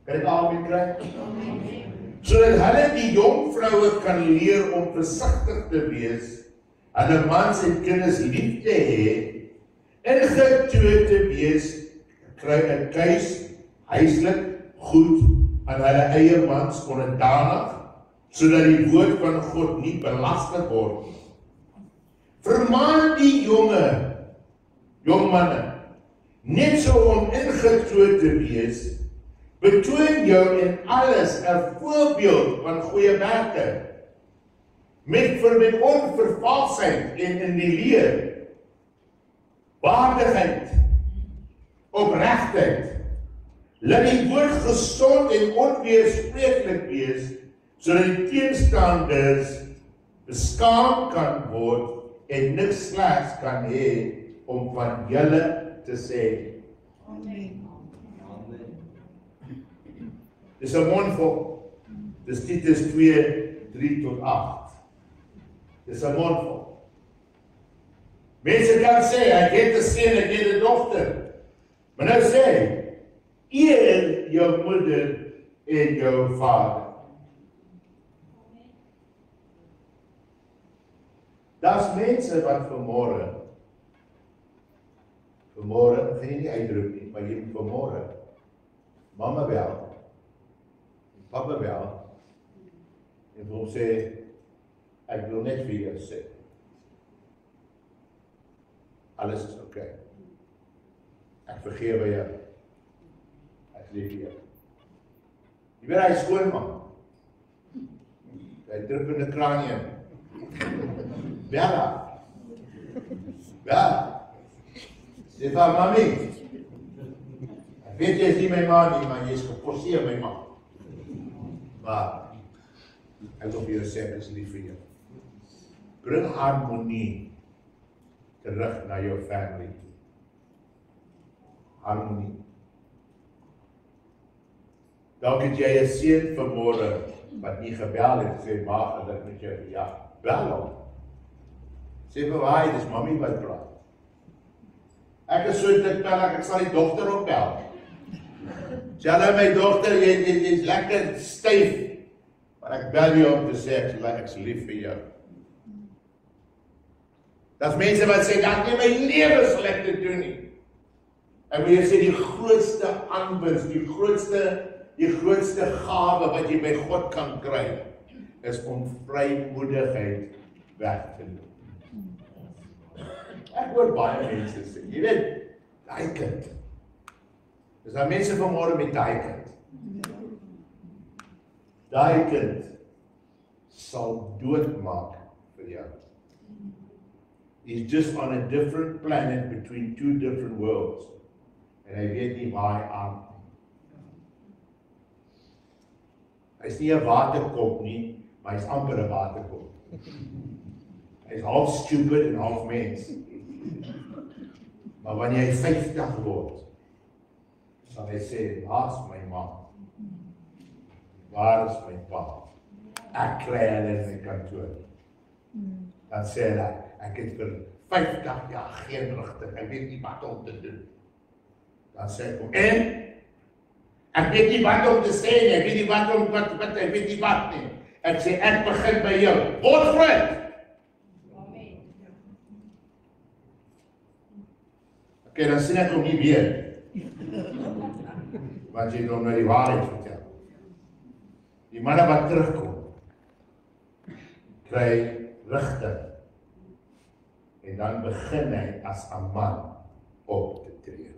Kan ek daarmee kry? Sodat hulle die jong vroue kan leer om versigtig te wees, hulle mans en kinders lief te hê, en getrou te wees, kry 'n keus, huislik, goed, aan hulle eie mans onderdanig, sodat die woord van God nie belasting word nie. Vermaan die jong manne, net so om ingetroud te wees, betoon jou in alles 'n voorbeeld van goeie werke, met onvervalsheid en in die leer, waardigheid, opregtheid, laat die woord gesond en onweerspreeklik wees, sodat die teenstanders beskaam kan word en niks slegs kan hê om van julle te sê. Amen. Dis 'n mondvol. Dis Titus 2:3-8. Dis 'n mondvol. Mense kan sê, ek het 'n seun, ek het 'n dogter. Maar nou sê, eer jou moeder en jou vader. Daar's mense wat vanmôre, gaan jy nie uitroep nie, maar jy vanmôre, mamma bel, papa bel, en wil sê, ek wil net vir jou sê, alles is oké. Ek vergewe jou. Ek lief jou. Jy weet hy skoonmaak. Hy druppende kranium. Bella. Sê vir mami. Ek weet jy is nie my ma nie, maar jy is geforseer my ma. Maar ek wil vir jou sê, ek is lief vir jou. Bring harmonie terug na jou family. Harmonie. Dalk het jy 'n seun vanmôre wat nie gebel het, sê maar dat met jou, ja, bel hom. Sê vir hy, dis mami wat praat. Ek is so dik bel, ek sal die dogter opbel. Sê hulle my dogter, jy's lekker styf, maar ek bel jou om te sê, ek is lief vir jou. Daar's mense wat sê, dat nie my lewe sleg te doen nie. Ek wil jy sê, die grootste aanwinst, die grootste gawe wat jy by God kan kry, is om vrymoedigheid weg te doen. Ek hoor baie mense sê, jy weet, daai kind. Is daar mense vanmôre met daai kind? Daai kind sal doodmaak vir jou. He's just on a different planet between two different worlds. En hy weet nie waar hy aan. Hy's nie 'n waterkop nie, maar hy's amper 'n waterkop. Hy's half stupid en half mens. Maar wanneer hy 50 word, sal hy sê, waar is my ma? Waar is my pa? Ek kry hulle in my kantoor. Dan sê hy, ek het vir 50 jaar geen rigting, ek weet nie wat om te doen. Dan sê ek hom, en? Ek weet nie wat om te sê nie, ek weet nie wat ek weet nie wat nie. Ek sê, ek begin by jou, word vriend. Oké, dan sien ek hom nie weer. Want jy het hom nou die waarheid vertel. Die manne wat terugkom, kry rigting. En dan begin hy as 'n man op te tree.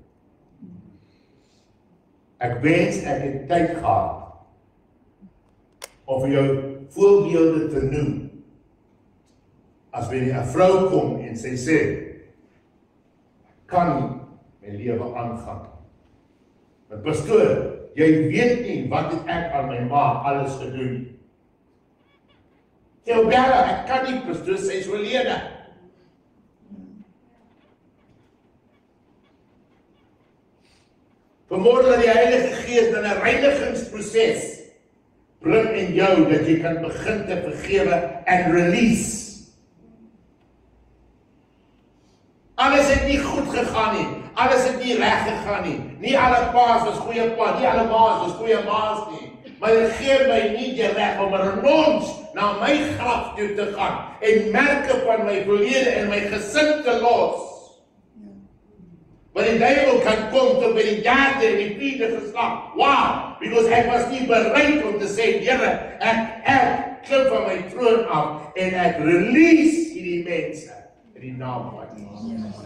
Ek wens ek het tyd gehad om vir jou voorbeelde te noem. As wanneer 'n vrou kom en sy sê, kan nie my lewe aangaan. Maar pastoor, jy weet nie wat het ek aan my ma alles gedoen. Sê, Bella, ek kan nie, pastoor, sy is oorlede. Vanmôre dat die Heilige Gees dan 'n reinigingsproses bring in jou, dat jy kan begin te vergewe en release. Alles het nie goed gegaan nie, alles het nie reg gegaan nie. Nie alle paas was goeie paas, nie alle maas was goeie maas nie. Maar dit gee my nie die reg om renons na my graf toe te gaan en merke van my verlede en my gesin te los. Want die duiwel kan kom tot by die derde en die vierde geslag. Wow, because ek was nie bereid om te sê, Here, ek klim van my troon af en ek release hierdie mense in die naam van Jesus.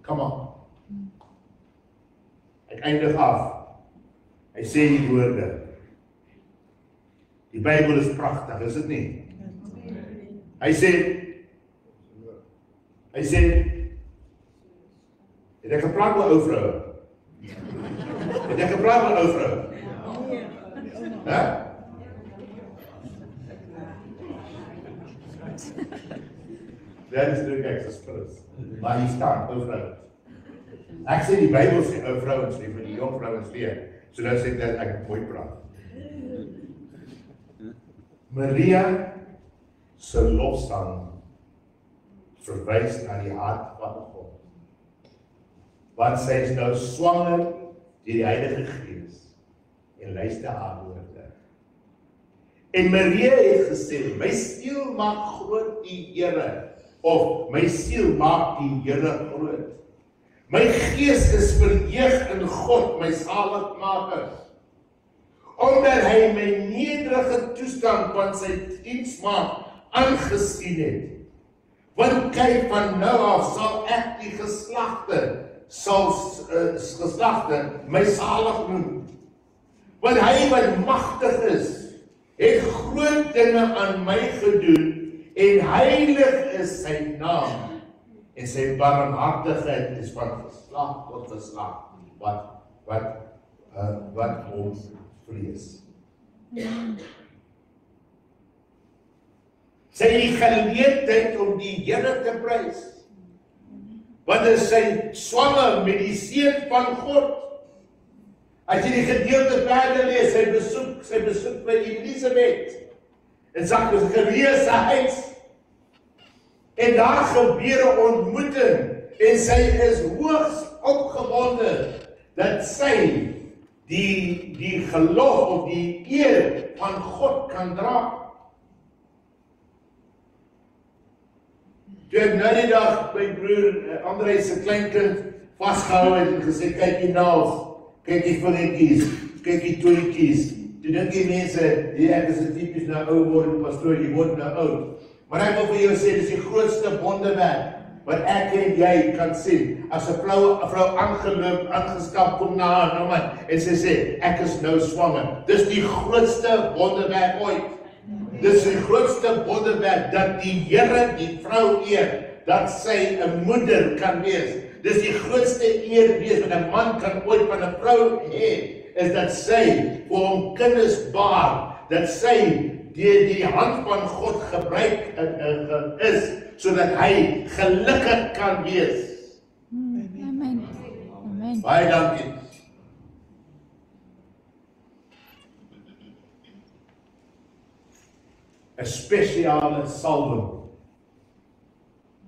Come on. Ek eindig af. Hy sê die woorde. Die Bybel is pragtig, is dit nie? Hy sê, het ek gepraat met ou vrou? Het ek gepraat met ou vrou? Hè? Dit is druk ek gesprits. Maar hier staan, ou vrou. Ek sê die Bybel sê ou vrouens nie, vir die jong vrouens leer. So dat sê dat ek mooi praat. Maria se lofsang verwys na die hart van God. Want sy is nou swanger deur die Heilige Gees en luister haar woorde. En Maria het gesê, my siel maak groot die Here, of my siel maak die Here groot. My gees is verheug in God, my saligmaker, omdat hy my nederige toestand van sy diensmaag aangesien het. Want kyk, van nou af sal ek die geslagte my salig noem. Want hy wat magtig is, het groot dinge aan my gedoen, en heilig is sy naam, en sy barmhartigheid is van geslag tot geslag, wat ons vrees. Sy het die geleentheid om die Here te prys, want is sy swanger met die seun van God. As jy die gedeelte verder lees, sy besoek by Elisabeth, en sê dis 'n gereëse huis, en daar gebeur 'n ontmoeting, en sy is hoogs opgewonde, dat sy die geloof of die eer van God kan dra. Toe ek nou die dag my broer André se kleinkind vasgehou het en gesê, kyk die naels, kyk die vingertjies, kyk die toetjies. Toe dink die mense, ek is 'n tipies nou ou word, pastoor, jy word nou oud. Maar ek wil vir jou sê, dis die grootste wonderwerk wat ek en jy kan sien. As 'n vrou aangeloop, aangestap, kom na haar nou man, en sy sê, ek is nou swanger. Dis die grootste wonderwerk ooit. Dis die grootste wonderwerk, dat die Here die vrou eer, dat sy 'n moeder kan wees. Dis die grootste eer wees wat 'n man kan ooit van 'n vrou hê, is dat sy vir hom kinders baar, dat sy die hand van God gebruik is, sodat hy gelukkig kan wees. Amen. Amen. Baie dankie. Een speciale salwing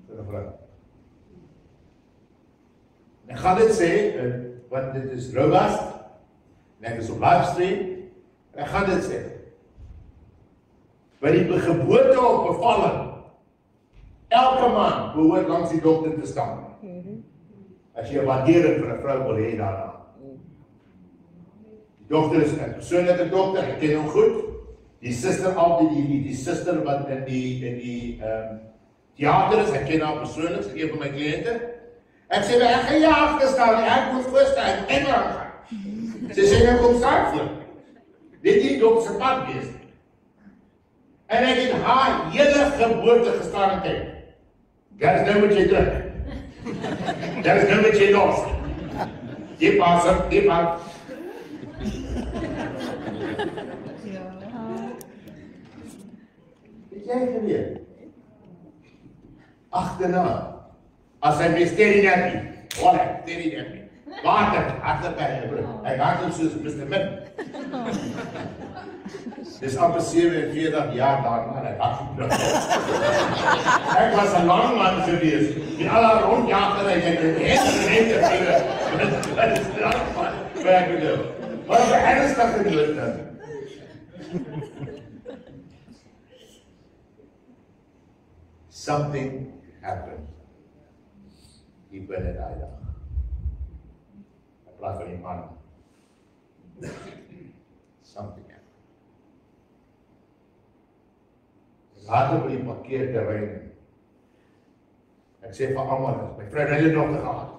vir 'n vrou. Ek gaan dit sê, want dit is Robust, en ek is op livestream, en ek gaan dit sê. By die geboorte of bevalling, elke man behoort langs die dokter te staan. As jy 'n waardering vir 'n vrou wil hê daarna. Die dokter is 'n persoonlike dokter, ek ken hom goed. Die suster altyd die suster wat in die teater is, ek ken haar persoonlik, sy is een van my kliënte. Ek sê, ek gaan jou afgestaan, ek moet voorstaan, en dan gaan. Sy sê, nou kom staan voor. Dit die dokter se pad wees. En ek het haar hele geboorte gestaan en kyk. Daar is nou wat jy druk. Daar is nou wat jy los. Die pas op, die pas. Het jy geweet? Agterna, as hy my steady nappie, steady nappie, water, agterpijl, ek haat hom soos Mr. Min. Dis amper 47 jaar daarna, ek haat hom nog. Ek was 'n lang man gewees, die alle rondjagery, ek het hente dat is lang man, wat ek bedoel. Maar op 'n ernstige noot dan. Something happened. Die binne daai dag. plaas van die man. Something else. Later by die parkeerterrein. Ek sê vir almal, my vrou het 'n dogter gehad.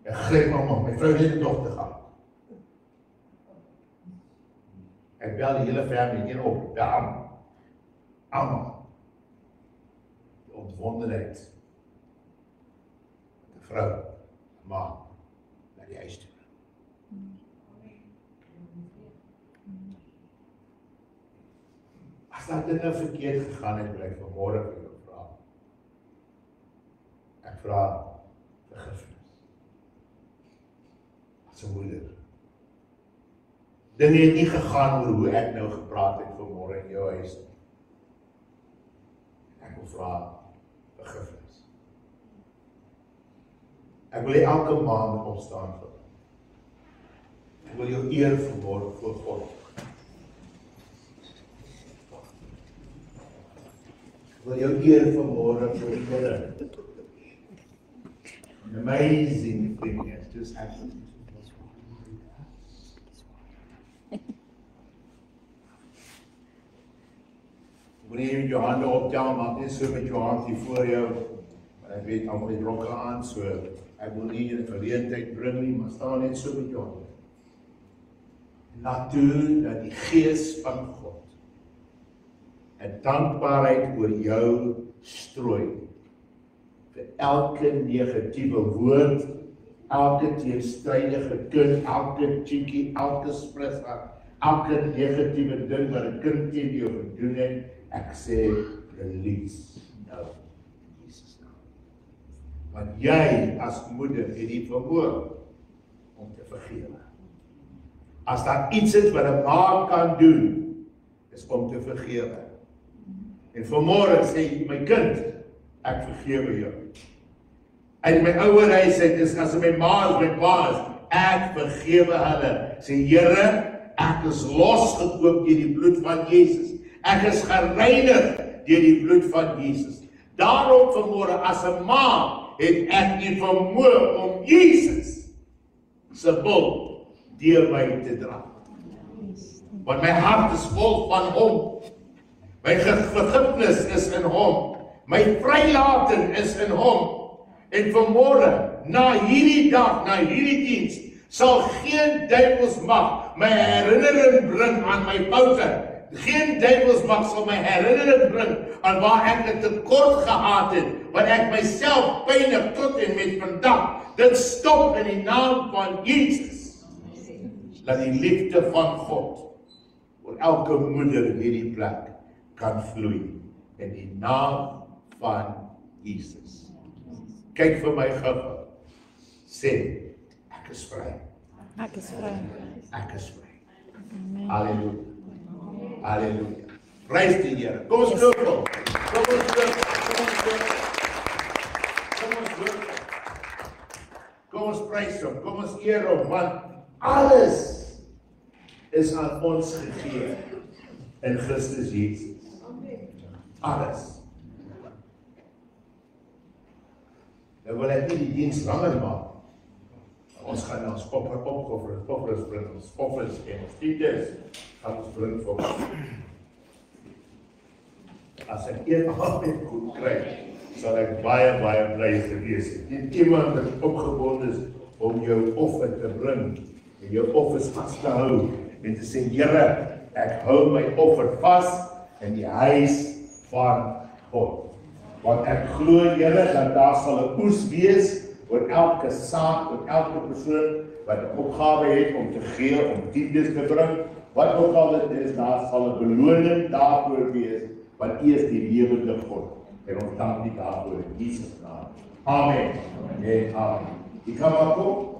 Ek gryp mamma, my vrou het 'n dogter gehad. Ek bel die hele familie een op, bel almal. Die ontwondenheid. Die vrou, ma, na die huis toe. As dat dinge verkeerd gegaan het, wil ek vanmôre vir jou vra. Ek vra vergifnis. As 'n moeder. Dinge het nie gegaan oor hoe ek nou gepraat het vanmôre in jou huis. Ek wil vra vergifnis. Ek wil elke maand opstaan vir. Ek wil jou eer vanmôre voor God. Ek wil jou eer vanmôre voor die Here. An amazing thing has just happened. Wanneer jy jou hande optel, maak net so met jou hand hier voor jou. Want ek weet almal het rokke aan, so ek wil nie in verleentheid bring nie, maar staan net so met jou hande. Laat toe dat die Gees van God 'n dankbaarheid oor jou strooi. Vir elke negatiewe woord, elke teenstrydige kind, elke cheekie, elke sprissa, elke negatiewe ding wat 'n kind teen jou gedoen het, ek sê release nou in Jesus naam. Want jy as moeder het die vermoë om te vergewe. As daar iets is wat 'n ma kan doen, is om te vergewe. En vanmôre sê my kind, ek vergewe jou. Uit my ouerhuis uit is as my ma is, my pa is, ek vergewe hulle. Sê Here, ek is losgekoop deur die bloed van Jesus. Ek is gereinig deur die bloed van Jesus. Daarom vanmôre as 'n ma het ek die vermoë om Jesus se wil deur my te dra. Want my hart is vol van hom. My vergifnis is in hom. My vrylating is in hom. En vanmôre, na hierdie dag, na hierdie diens, sal geen duiwelsmag my herinnering bring aan my foute. Geen duiwelsmag sal my herinnering bring aan waar ek 'n tekort gehad het, wat ek myself pynig tot en met vandag. Dit stop in die naam van Jesus. Laat die liefde van God oor elke moeder in hierdie plek kan vloei in die naam van Jesus. Kyk vir my gou. Sê, ek is vry. Ek is vry. Ek is vry. Amen. Halleluja. Halleluja. Prys die Here. Kom ons loop hom. Kom ons loop. Kom ons loop. Kom ons loop. Kom ons prys hom. Kom ons eer hom, want alles is aan ons gegee in Christus Jesus. Alles. Nou wil ek nie die diens langer maak. Ons gaan ons koffers bring, ons koffers en ons tites gaan ons bring vir ons. As ek een aand goed kry, sal ek baie bly gewees het. En iemand wat opgebonde is om jou offer te bring en jou offers vas te hou en te sê, Here, ek hou my offer vas in die huis van God. Want ek glo, Here, dat daar sal 'n oes wees oor elke saak, oor elke persoon wat 'n opgawe het om te gee, om tiendes te bring. Wat ook al dit is, daar sal 'n beloning daarvoor wees, want U is die lewende God. En ons dank U daarvoor in Jesus naam. Amen. Amen. Amen. Die kan maar kom.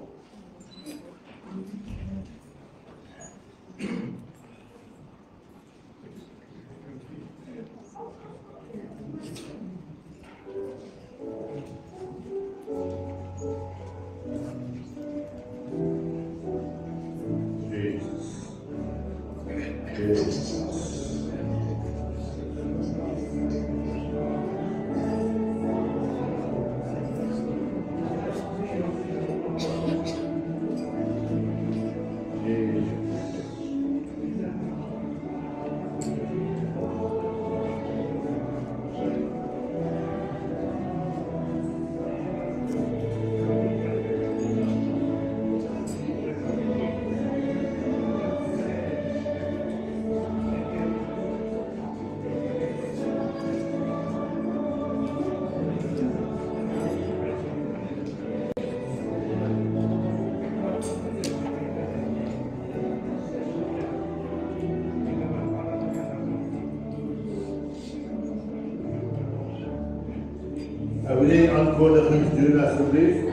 Wil jy aankondigings doen asseblief?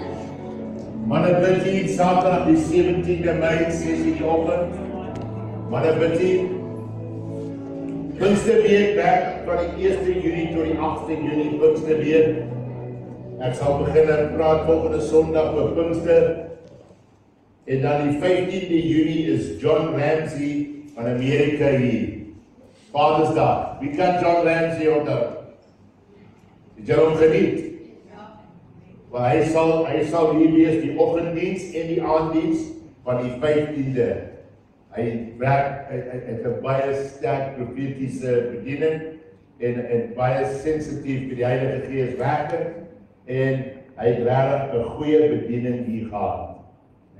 Manne bidtie, Saterdag die 17de Mei, 6:00 die oggend. Manne bidtie. Pinksterweek werk van die 1 Junie tot die 8 Junie, Pinksterweek. Ek sal begin praat volgende Sondag oor Pinkster. En dan die 15de Junie is John Ramsey van Amerika hier. Vadersdag. Wie kan John Ramsey onthou? Het jy hom geniet? Maar hy sal hier wees die oggenddiens en die aanddiens van die 15de. Hy het 'n baie sterk profetiese bediening en baie sensitief vir die Heilige Gees werker en hy het regtig 'n goeie bediening hier gehad.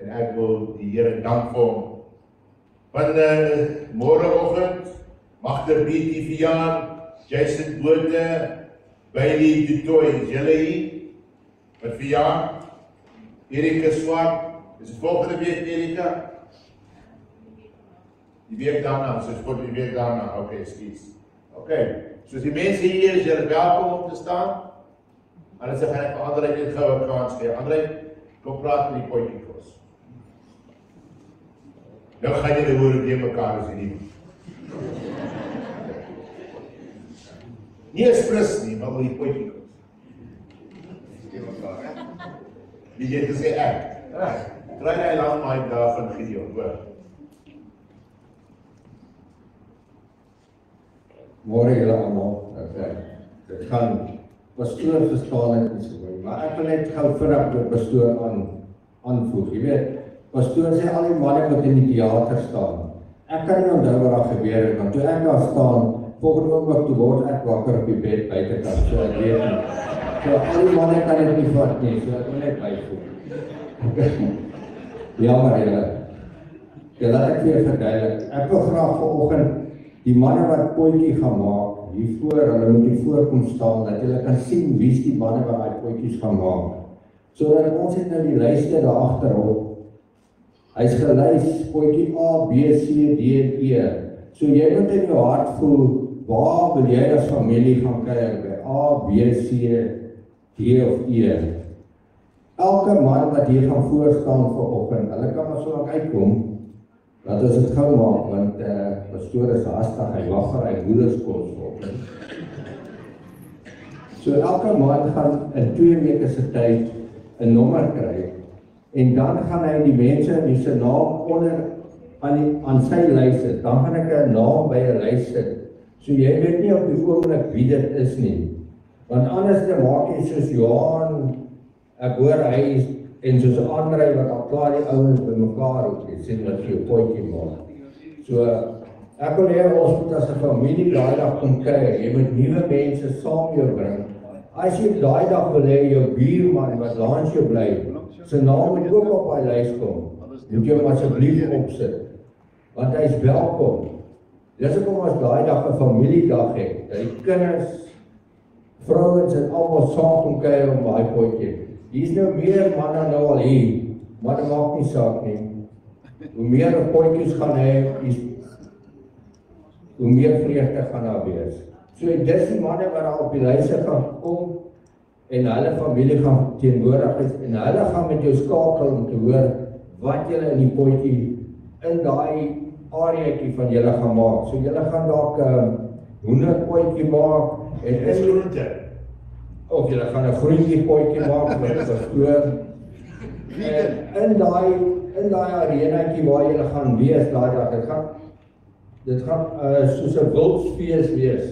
En ek wil die Here dank vir hom. Van môreoggend Magter BT verjaar, Jason Botha, Bailey Dutoy, is julle hier? Wat verjaar? Erika Swart, is het volgende week Erika? Die week daarna, so is voor die week daarna, oké, skies. Oké, soos die mense hier is, julle welkom om te staan. Anders gaan ek vir André net gou 'n kans gee. André, kom praat met die potjiekos. Nou gaan julle hoor hoe die mekaar is hier. Nie esprits nie, maar met die potjiekos. Die jy gesê ek. Kry hy lang my dag van Gideon, hoor. Môre julle almal, ek gaan pastoor verstaan en so, maar ek wil net gou vinnig oor pastoor aanvoeg. Jy weet, pastoor sê al die manne wat in die teater staan. Ek kan nie onthou wat daar gebeur het, want toe ek daar staan, volgende oomblik toe word ek wakker op die bed buitekant, so ek weet nie. So al die manne kan dit nie vat nie, so ek wil net byvoeg. Jammer julle. Laat ek weer verduidelik. Ek wil graag vanoggend die manne wat potjie gaan maak, hiervoor, hulle moet hier voorkom staan, dat julle kan sien wie's die manne wat daai potjies gaan maak. Sodat ons het nou die lyste daar agterop. Hy's gelys, potjie A, B, C, D en E. So jy moet in jou hart voel, waar wil jy as familie gaan kyk by A, B, C, D of E. Elke man wat hier gaan voorstaan vanoggend, hulle kan maar so lank uitkom, dat ons dit gou maak, want pastoor is haastig, hy wag vir hy moederskos vanoggend. So elke man gaan in 2 weke se tyd 'n nommer kry, en dan gaan hy die mense wie se naam onder aan sy lys sit, dan gaan ek 'n naam by 'n lys sit. So jy weet nie op die oomblik wie dit is nie. Want anders dan maak jy soos Johan, ek hoor hy is, en soos André wat al klaar die ouens bymekaar ook het, sien wat vir jou potjie maak. So ek wil hê ons moet as 'n familie daai dag kom kuier. Jy moet nuwe mense saam jou bring. As jy daai dag wil hê jou buurman wat langs jou bly, sy naam moet ook op daai lys kom. Moet jy hom asseblief opsit. Want hy is welkom. Dis hoekom ons daai dag 'n familiedag het. Dat die kinders, vrouens en almal saam kom kuier om daai potjie. Hier's nou meer manne nou al hier, maar dit maak nie saak nie. Hoe meer potjies gaan hê, hoe meer vreugde gaan daar wees. So dis die manne wat daar op die lyse gaan kom en hulle familie gaan teenwoordig is en hulle gaan met jou skakel om te hoor wat julle in die potjie in daai areaetjie van julle gaan maak. So julle gaan dalk 'n hoenderpotjie maak en Dis groente. of julle gaan 'n groentjie potjie maak met pastoor. En in daai arenaatjie waar julle gaan wees daai dag, dit gaan soos 'n wildsfees wees.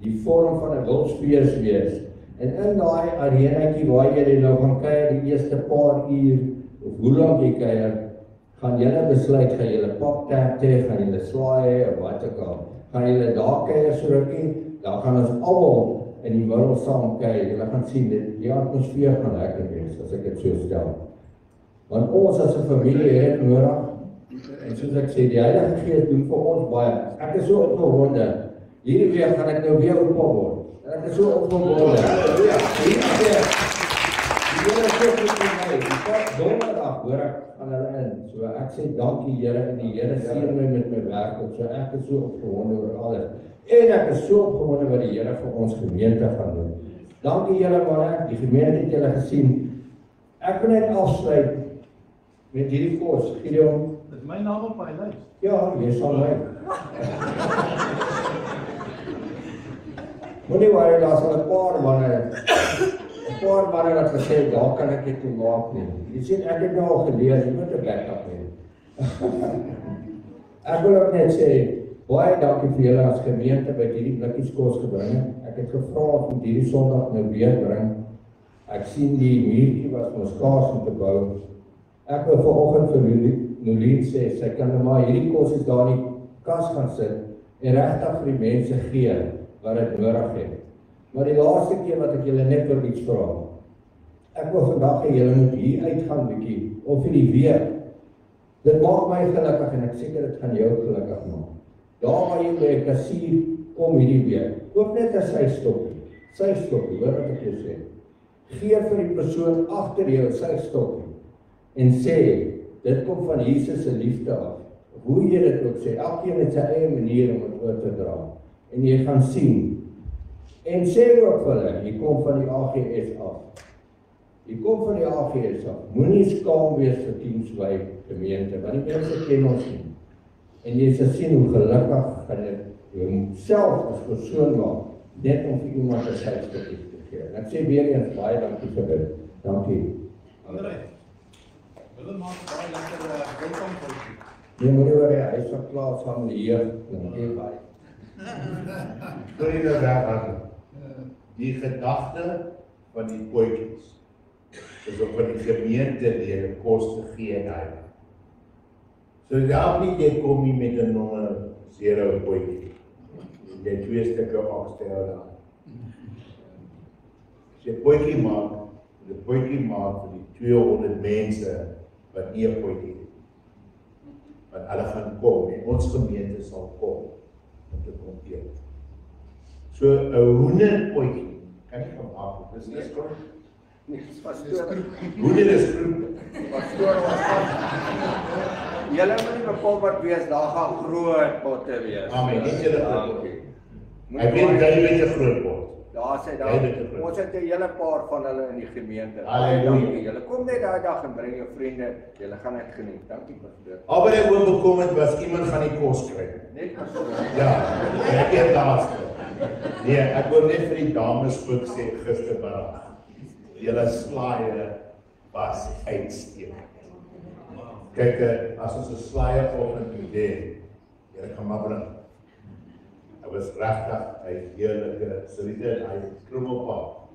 Die vorm van 'n wildsfees wees. En in daai arenaatjie waar julle nou gaan kuier die eerste paar uur of hoe lank jy kuier, gaan julle besluit, gaan julle papterte, gaan julle slaai of wat ook al. Gaan julle daar kuier so rukkie, dan gaan ons almal in die wêreld saam kuier. Julle gaan sien die atmosfeer gaan lekker wees as ek dit so stel. Want ons as 'n familie het nodig. En soos ek sê, die Heilige Gees doen vir ons baie. Ek is so opgewonde. Hierdie week gaan ek nou weer oupa word. Ek is so opgewonde. Halleluja. Hierdie week, die Here sê vir my, die donderdag hoor ek aan hulle in. So ek sê dankie Here en die Here seën my met my werk. So ek is so opgewonde oor alles. En ek is so opgewonde wat die Here vir ons gemeente gaan doen. Dankie julle manne, die gemeente het julle gesien. Ek wil net afsluit met hierdie kos. Gideon, Dis my naam op my lys. ja, jy sal my. Moenie worry, daar's al 'n paar manne wat gesê het, daar kan ek dit nie maak nie. Jy sien, ek het nou al geleer, jy moet 'n backup hê. Ek wil ook net sê, baie dankie vir julle as gemeente by hierdie blikkies kos gebring het. Ek het gevra of ons hierdie Sondag nou weer bring. Ek sien die muurtjie was ons skaars om te bou. Ek wil vanoggend vir Nolien sê, sy kan nou maar hierdie kos is daar in die kas gaan sit en regtig vir die mense gee wat dit nodig het. Maar die laaste keer wat ek julle net wil iets vra. Ek wil vandag hê julle moet hier uitgaan bietjie of vir die weer. Dit maak my gelukkig en ek seker dit gaan jou gelukkig maak. Daar waar jy by 'n kassier kom hierdie weer, koop net 'n systoppie, hoor wat ek jou sê. Gee vir die persoon agter jou 'n systoppie en sê, dit kom van Jesus se liefde af. Hoe jy dit ook sê, elkeen het sy eie manier om dit oor te dra. En jy gaan sien. En sê ook vir hulle, jy kom van die AGS af. Jy kom van die AGS af. Moenie skaam wees vir Kingsway gemeente, want die mense ken ons nie. En jy sal sien hoe gelukkig gaan dit jouself as persoon maak, net om vir iemand 'n systoppie te gee. En ek sê weer eens baie dankie vir dit. Dankie. André, hulle maak baie lekker welkom vir u. Jy moet nie worry, hy sal klaar saam met die Heer. Dankie baie. Sorry nou daar. Die gedagte van die potjies is om van die gemeentelede kos te gee en hy. So daar nie jy kom nie met 'n nommer 0 potjie. Jy 2 stukke okstel daar. As jy potjie maak, die potjie maak vir die 200 mense wat nie 'n potjie het. Want hulle gaan kom en ons gemeente sal kom om te kom eet. So 'n hoenderpotjie kan nie van maak. Dis nie skroep. Hoender is skroep. Pastoor was van. Julle moet nie bekommerd wees, daar gaan groot potte wees. Amen. Net julle groot. Dankie. Ek weet jy weet 'n groot pot. Daar sê Jy daar, weet het groot. ons het 'n hele paar van hulle in die gemeente. Halleluja. Dankie. Julle kom net daai dag en bring jou vriende, julle gaan dit geniet. Dankie pastoor. Al wat ek oor bekom het was iemand gaan die kos kry. Net pastoor. Ja, ek het laaste. Nee, ek wil net vir die dames ook sê gistermiddag. Julle slaaie was uitstekend. Kyk, as ons 'n slaaier vanoggend moet hê, julle kan maar bring. Dit was regtig 'n heerlike Sarita en hy krummelpap.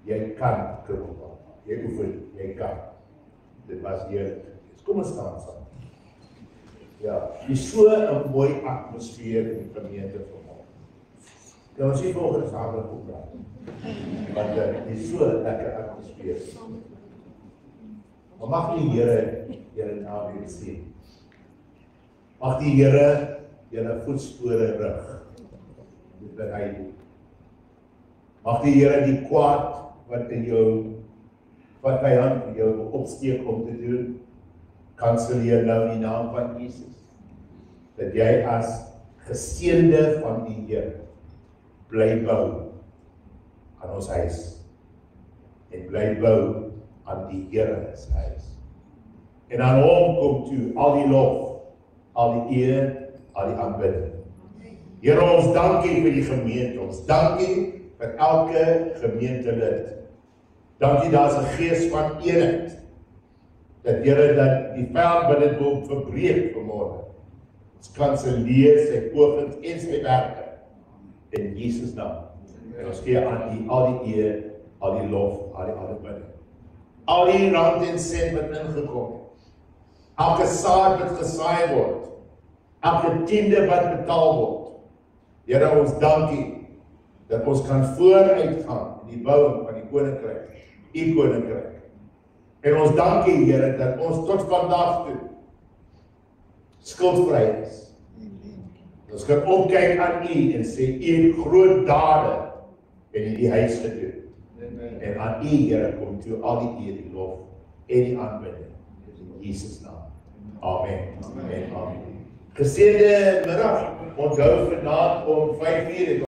Jy kan krummelpap. Jy oefen, jy kan. Dit was heerlik. Kom ons staan saam. Ja, dis so 'n mooi atmosfeer in die gemeente vanmôre. Nou ons hier volgende Saterdag kom praat. Want dit is so 'n lekker atmosfeer. Maar mag die Here julle naweek sien. Mag die Here julle voetspore rig. Dit berei. Mag die Here die kwaad wat in jou wat vyand jou opsteek om te doen, kanselleer nou in die naam van Jesus. Dat jy as geseënde van die Here bly bou aan ons huis en bly bou aan die Here se huis. En aan hom kom toe al die lof, al die eer, al die aanbidding. Here, ons dankie vir die gemeente, ons dankie vir elke gemeentelid. Dankie, daar's 'n gees van eenheid. Dat Here dat die vyand wat dit wil verbreek vanmôre. Ons kanselleer sy pogings en sy werke in Jesus naam. En ons gee aan U al die eer, al die lof, al die aanbidding. Al die rand en sent wat ingekom het. Elke saad wat gesaai word. Elke tiende wat betaal word. Here, ons dankie dat ons kan vooruit gaan in die bouing van die koninkryk, U koninkryk. En ons dankie, Here, dat ons tot vandag toe skuldvry is. Ons kan opkyk aan U en sê U het groot dade in die huis gedoen. En aan U, Here, kom toe al die eer, die lof en die aanbidding in Jesus naam. Amen. Amen. Amen. Geseënde middag. Onthou vanaand om 5:00